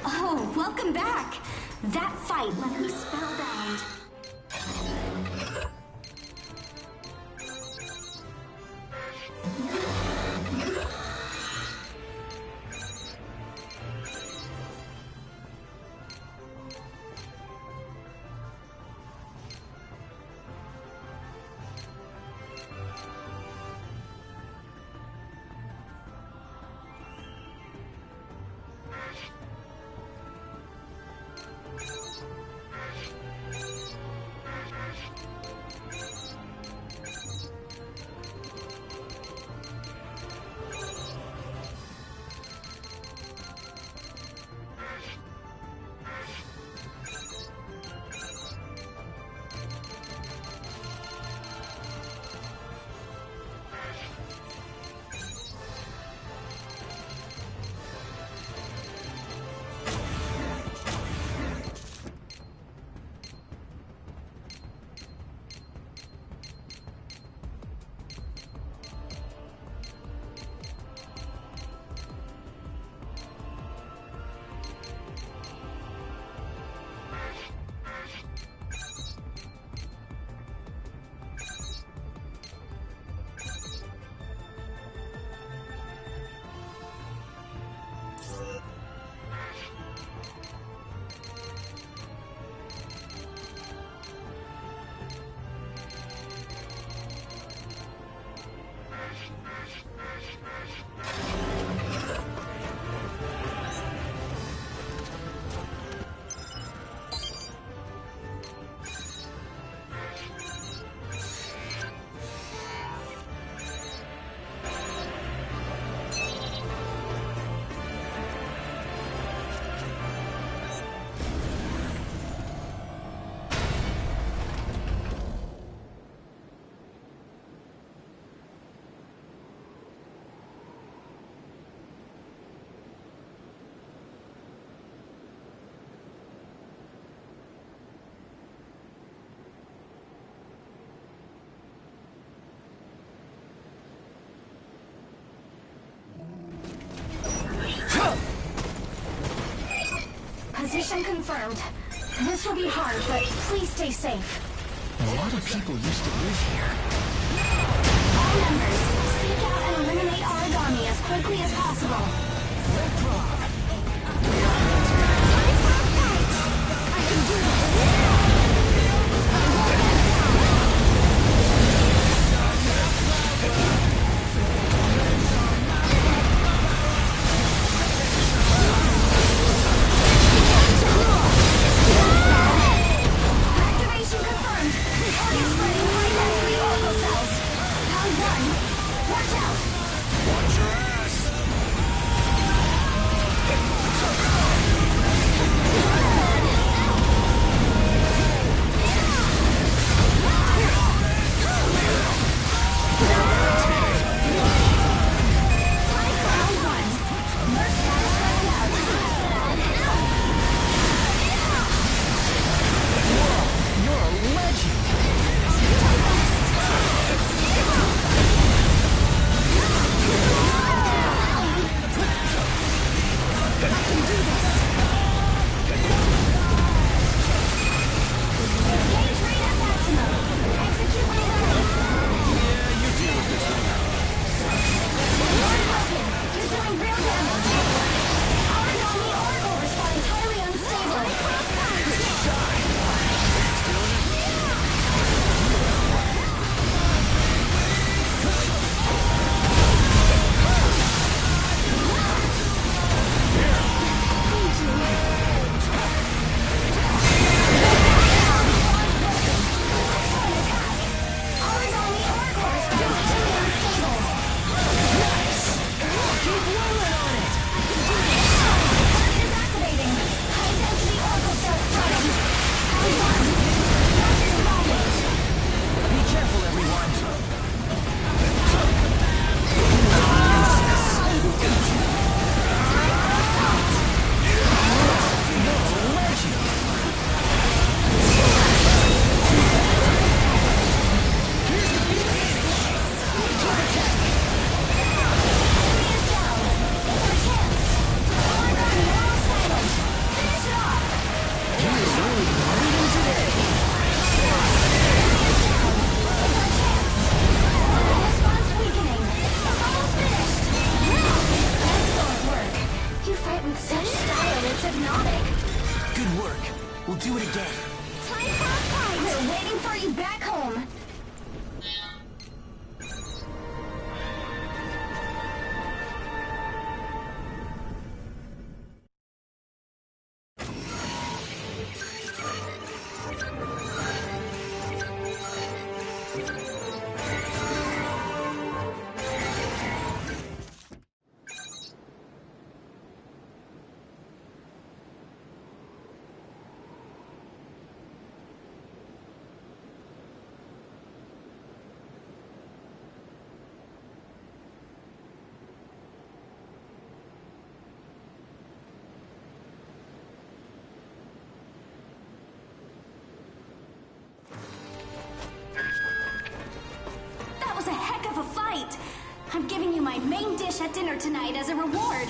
Oh, welcome back! That fight left me spellbound. Position confirmed. This will be hard, but please stay safe. A lot of people used to live here. All members, seek out and eliminate origami as quickly as possible. No problem. I can do this. Activation confirmed. Already spreading high-density orbital cells. Round one. Watch out. Watch your ass. I'm giving you my main dish at dinner tonight as a reward.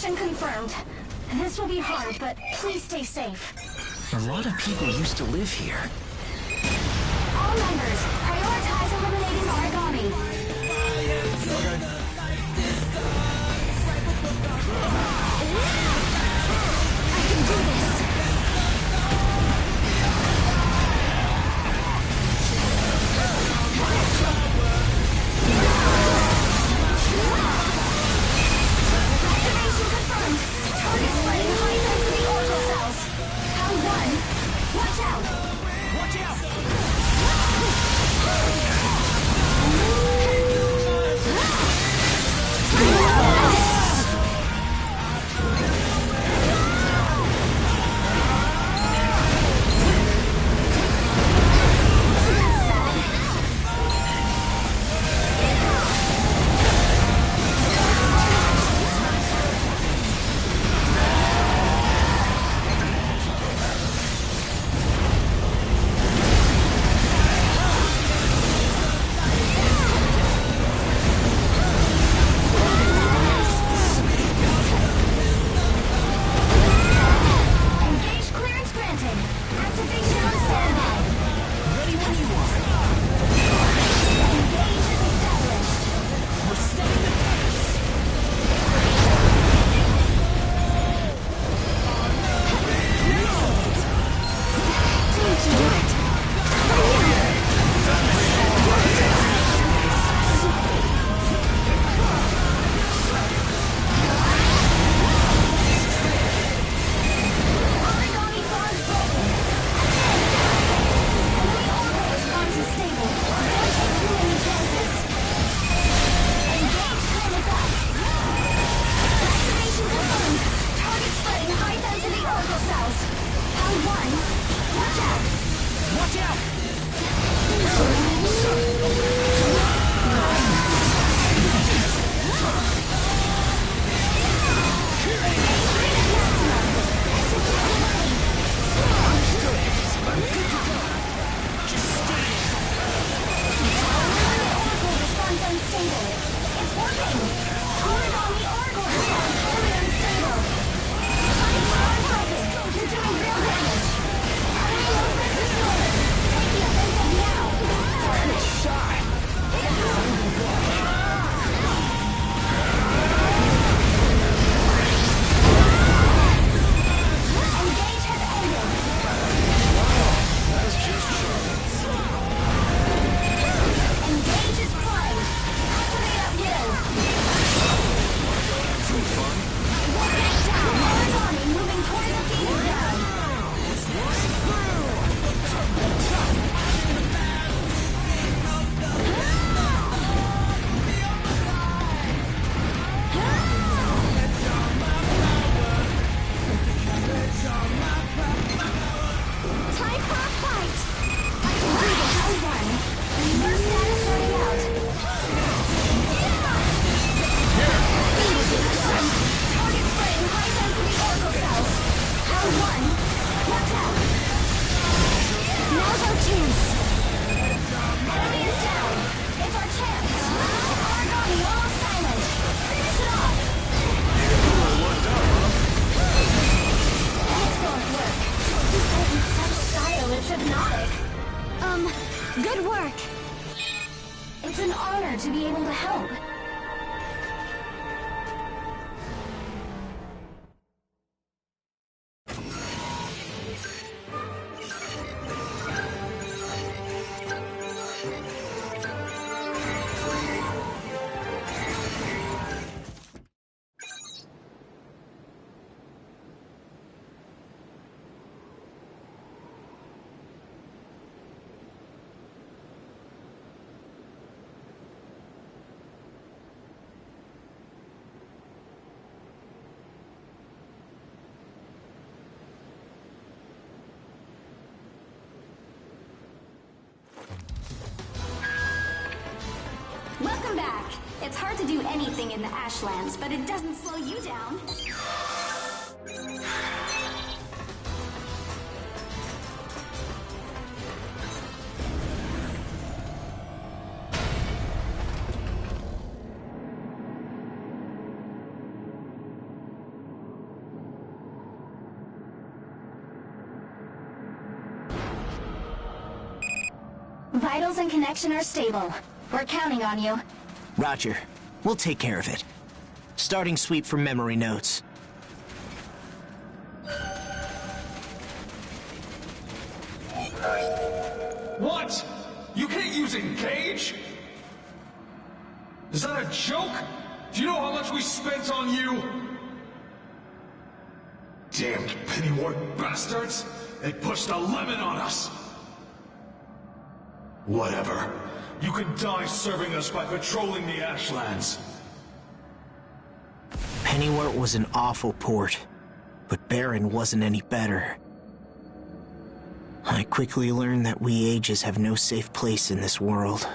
Activation confirmed. This will be hard, but please stay safe. A lot of people used to live here. All members, prioritize eliminating origami. I can do this. Activation confirmed. Target spreading high-density orbital cells. Round 1. Watch out! Watch out! Engage clearance granted. Activation on standby. Ready when you are. Engage is established. We're setting the pace. Don't you do it. Origami farm broken. Enemy orbital response is stable. Don't take too many chances. Engage time is up. Activation confirmed. Target spreading high-density orbital cells. Round 1. Watch out! Watch out! Oracle response unstable. It's working! Origami Oracle response fully unstable. Target farm broken. You're doing real damage. Enemy movements restored. Take the offensive now. Good shot! Engage has ended. That's just Charlotte. Engage is primed. Activate at will. Some fun? One back down. Origami moving towards the feeding ground. Time for a fight. I can do this. Round 1. First status starting out. Target spreading high-density orbital cells. Round 1. Watch out. Now's our chance. Enemy is down. It's our chance. Origami almost silent. Finish it off. Excellent work. You fight with such style, it's hypnotic. Good work. It's an honor to be able to help. Welcome back. It's hard to do anything in the Ashlands, but it doesn't slow you down. Vitals and connection are stable. We're counting on you. Roger. We'll take care of it. Starting sweep for memory nodes. What? You can't use Engage? Is that a joke? Do you know how much we spent on you? Damned Pennywort bastards! They pushed a lemon on us! Whatever. You can die serving us by patrolling the Ashlands. Pennywort was an awful port, but Baron wasn't any better. I quickly learned that we Ages have no safe place in this world.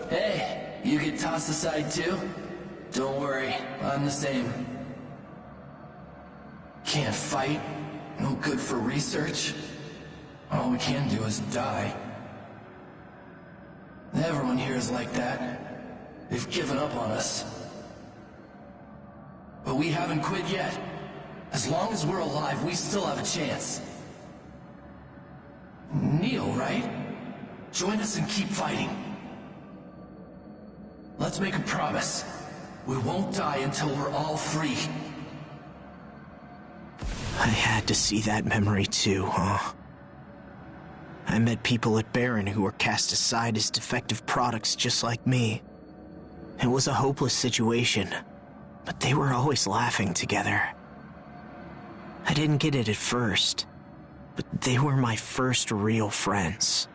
Hey, you get tossed aside too? Don't worry, I'm the same. Can't fight, no good for research. All we can do is die. Everyone here is like that. They've given up on us. But we haven't quit yet. As long as we're alive, we still have a chance. Neil, right? Join us and keep fighting. Let's make a promise. We won't die until we're all free. I had to see that memory too, huh? I met people at Baron who were cast aside as defective products just like me. It was a hopeless situation, but they were always laughing together. I didn't get it at first, but they were my first real friends.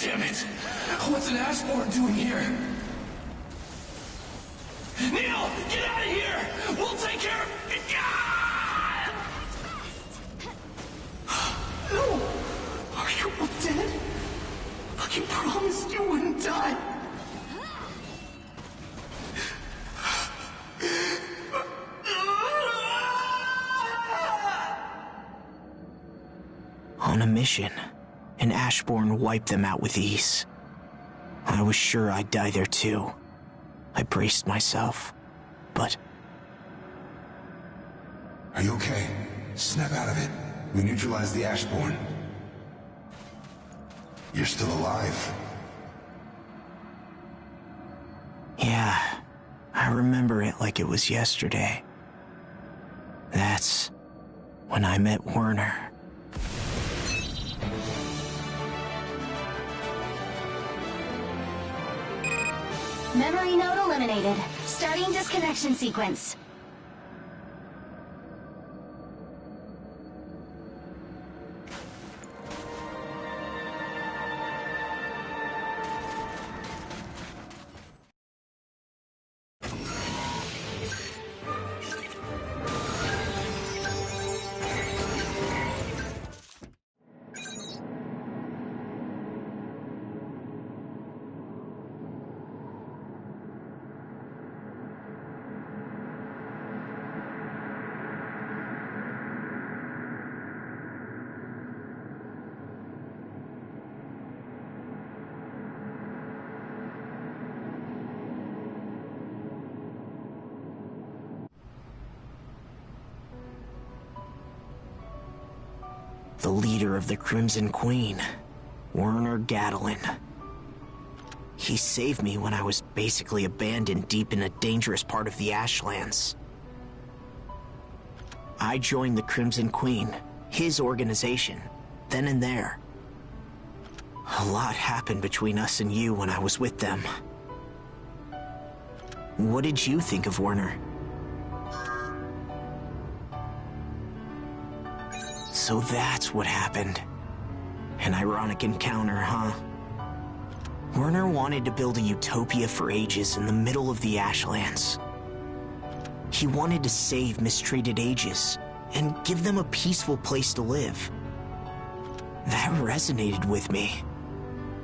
Damn it! What's an Ashborn doing here? Neil, get out of here! We'll take care of it! No! Are you all dead? You promised you wouldn't die. On a mission, an Ashborn wiped them out with ease. I was sure I'd die there too. I braced myself, but... Are you okay? Snap out of it. We neutralized the Ashborn. You're still alive. Yeah, I remember it like it was yesterday. That's when I met Werner. Memory node eliminated. Starting disconnection sequence. The leader of the Crimson Queen, Werner Gatlin. He saved me when I was basically abandoned deep in a dangerous part of the Ashlands. I joined the Crimson Queen, his organization, then and there. A lot happened between us and you when I was with them. What did you think of Werner? So that's what happened. An ironic encounter, huh? Werner wanted to build a utopia for ages in the middle of the Ashlands. He wanted to save mistreated ages and give them a peaceful place to live. That resonated with me.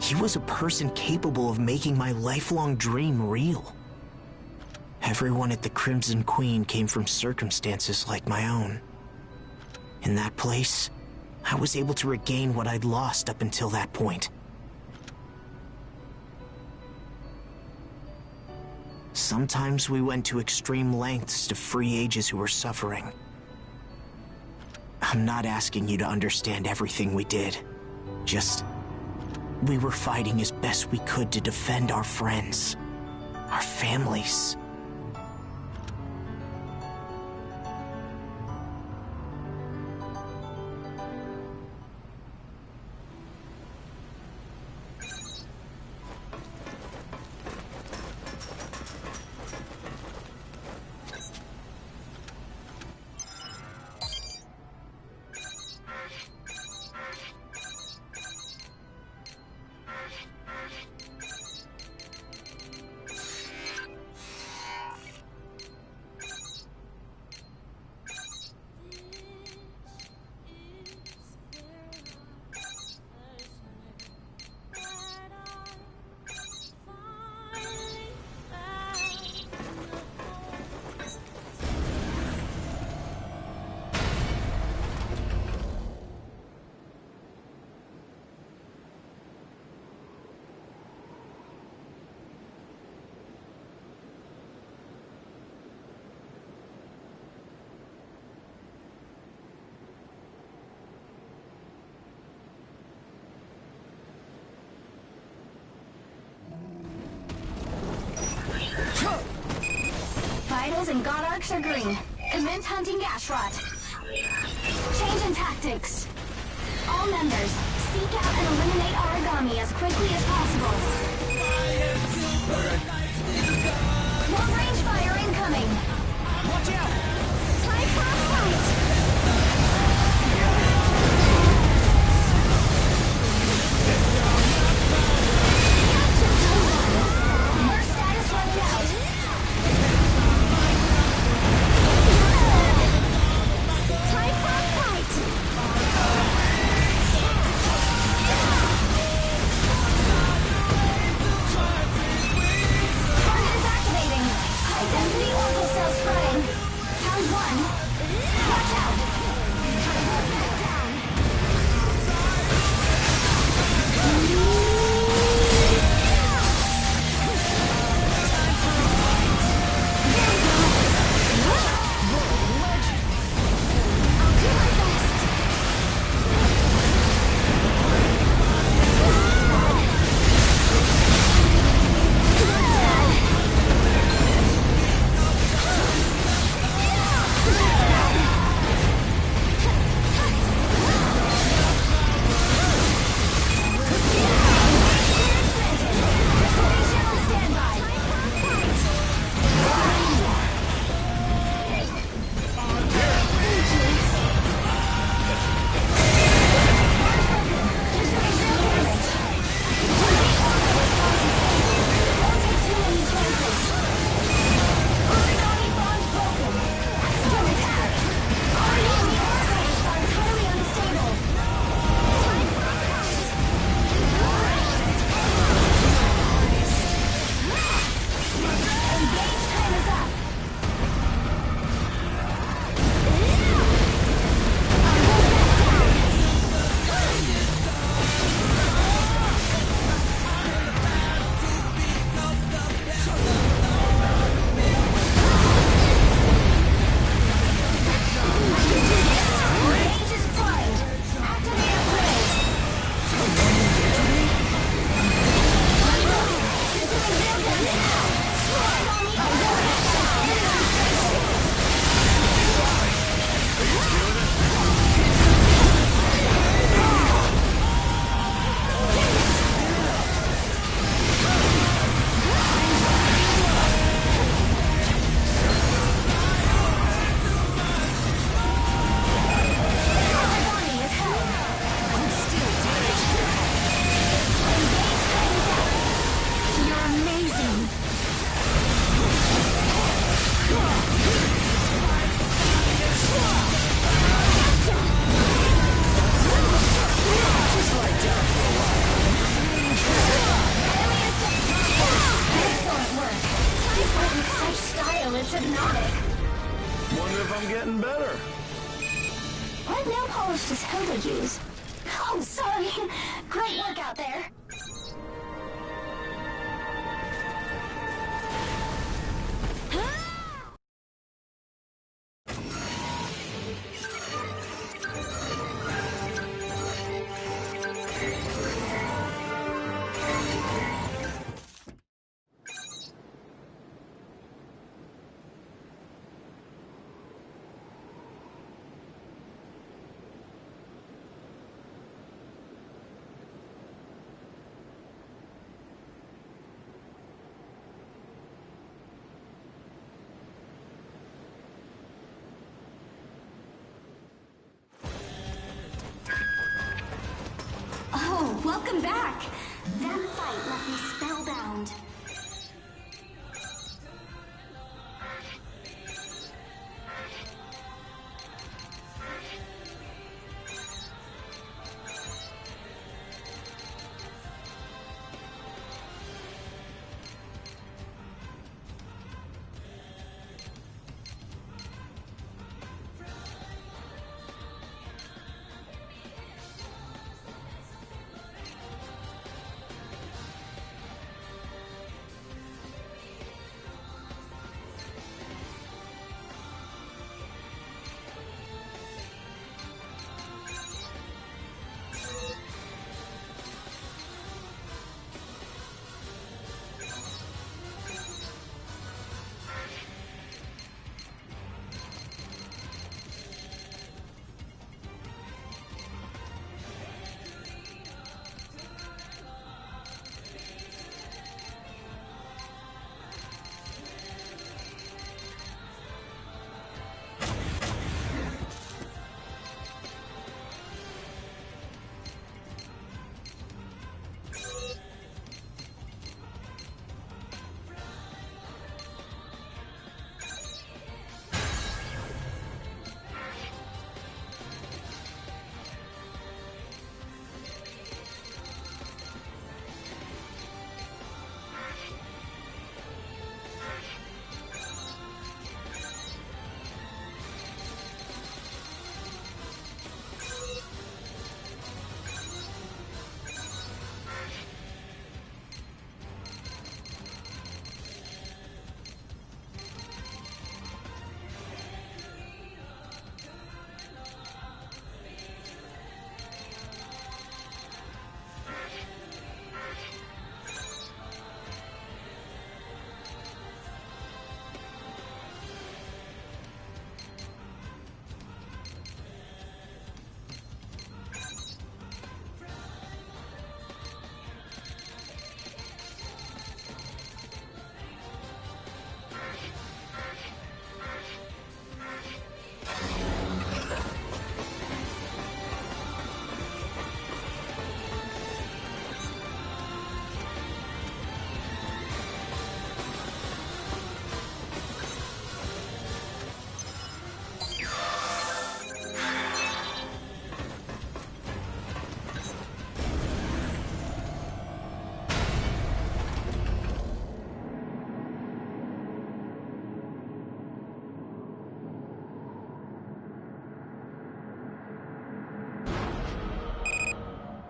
He was a person capable of making my lifelong dream real. Everyone at the Crimson Queen came from circumstances like my own. In that place, I was able to regain what I'd lost up until that point. Sometimes we went to extreme lengths to free ages who were suffering. I'm not asking you to understand everything we did. Just, we were fighting as best we could to defend our friends, our families. Vitals and God Arcs are green. Commence hunting Gashrot. Change in tactics. All members, seek out and eliminate Origami as quickly as possible. Long range fire incoming. Watch out! Time for a fight! Burst status running out. Time for a fight! Target is activating. High-density orbital cell spreading. polished as hell to use. Oh, sorry. Great work out there. Oh, welcome back! That fight left me spellbound.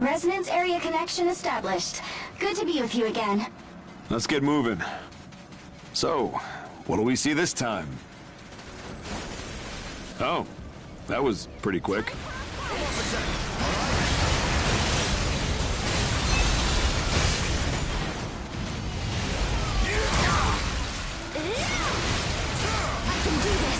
Resonance area connection established. Good to be with you again. Let's get moving. So, what do we see this time? Oh, that was pretty quick. I can do this.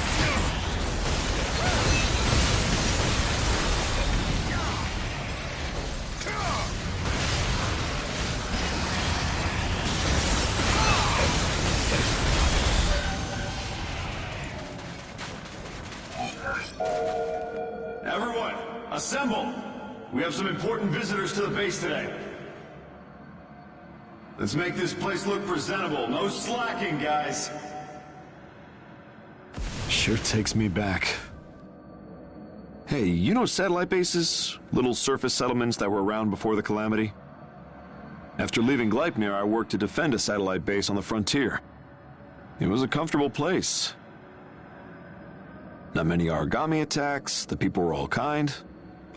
Everyone, assemble! We have some important visitors to the base today. Let's make this place look presentable. No slacking, guys. Sure takes me back. Hey, you know satellite bases? Little surface settlements that were around before the calamity? After leaving Gleipnir, I worked to defend a satellite base on the frontier. It was a comfortable place. Not many origami attacks, the people were all kind.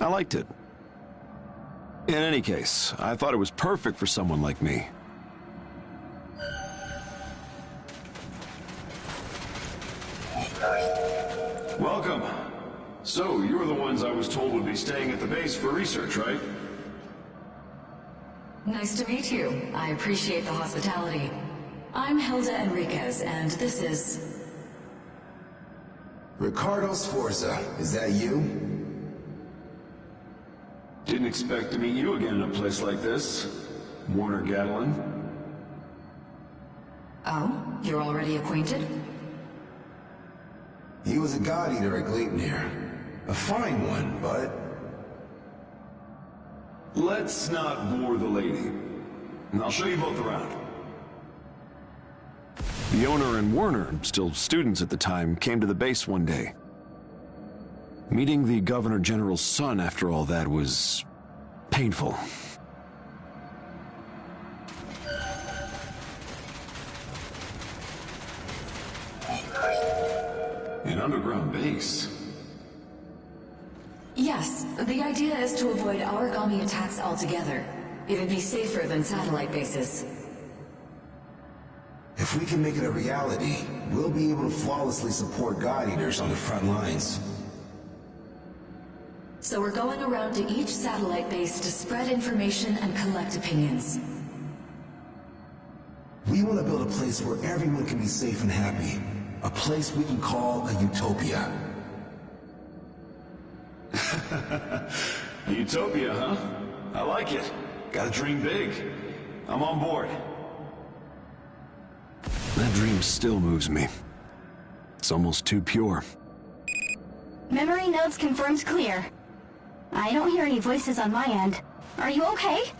I liked it. In any case, I thought it was perfect for someone like me. Welcome. So, you're the ones I was told would be staying at the base for research, right? Nice to meet you. I appreciate the hospitality. I'm Hilda Enriquez, and this is... Ricardo Sforza, is that you? Didn't expect to meet you again in a place like this, Warner Gatlin. Oh, you're already acquainted? He was a god eater at Gleipnir. A fine one, but... Let's not bore the lady. And I'll show you both around. The owner and Werner, still students at the time, came to the base one day. Meeting the Governor General's son after all that was... painful. An underground base? Yes, the idea is to avoid origami attacks altogether. It'd be safer than satellite bases. If we can make it a reality, we'll be able to flawlessly support God Eaters on the front lines. So we're going around to each satellite base to spread information and collect opinions. We want to build a place where everyone can be safe and happy. A place we can call a utopia. A utopia, huh? I like it. Gotta dream big. I'm on board. That dream still moves me. It's almost too pure. Memory nodes confirmed clear. I don't hear any voices on my end. Are you okay?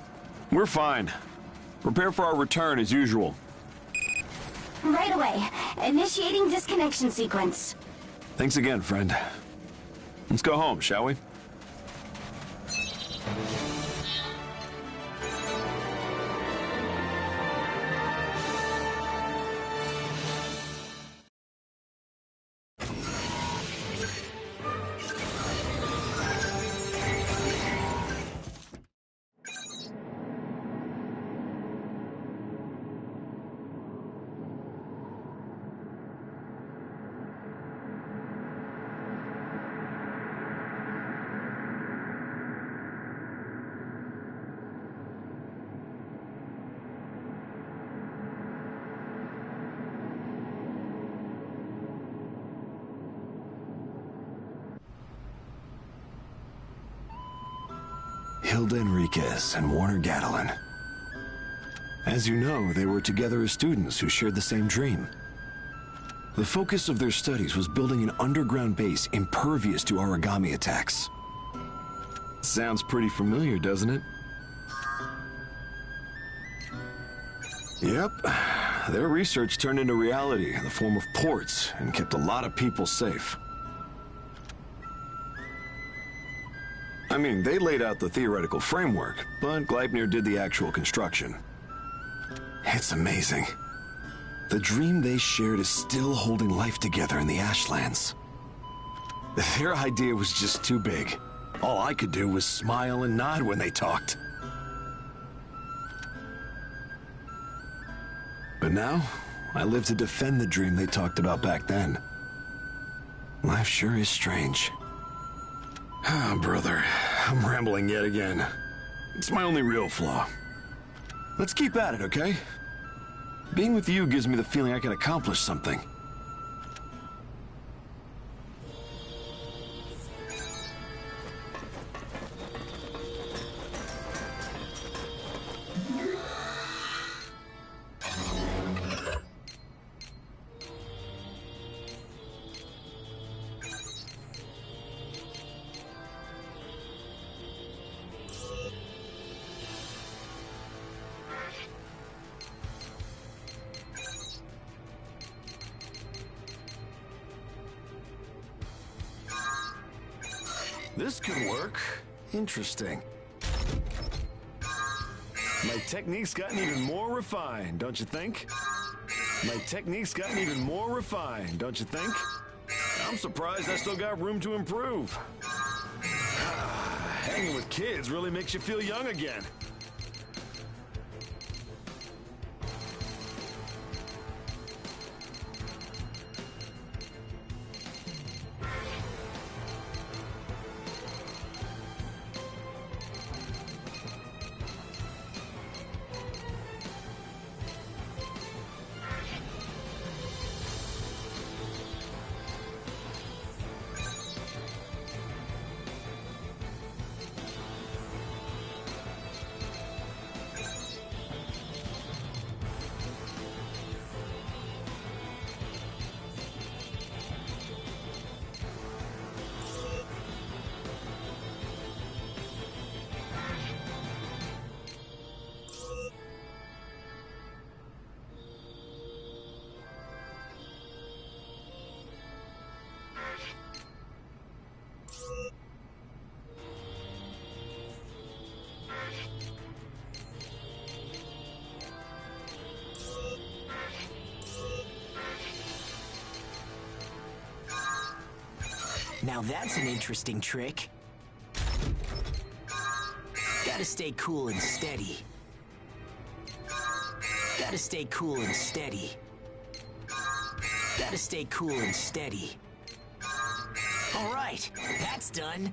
We're fine. Prepare for our return as usual. Right away. Initiating disconnection sequence. Thanks again, friend. Let's go home, shall we? Hilda Enriquez and Warner Gatlin. As you know, they were together as students who shared the same dream. The focus of their studies was building an underground base impervious to origami attacks. Sounds pretty familiar, doesn't it? Yep. Their research turned into reality in the form of ports and kept a lot of people safe. I mean, they laid out the theoretical framework, but Gleipnir did the actual construction. It's amazing. The dream they shared is still holding life together in the Ashlands. Their idea was just too big. All I could do was smile and nod when they talked. But now, I live to defend the dream they talked about back then. Life sure is strange. Ah, brother, I'm rambling yet again. It's my only real flaw. Let's keep at it, okay? Being with you gives me the feeling I can accomplish something. This could work. Interesting. My technique's gotten even more refined, don't you think? My technique's gotten even more refined, don't you think? I'm surprised I still got room to improve. Hanging with kids really makes you feel young again. Now that's an interesting trick. Gotta stay cool and steady. Gotta stay cool and steady. Gotta stay cool and steady. All right, that's done.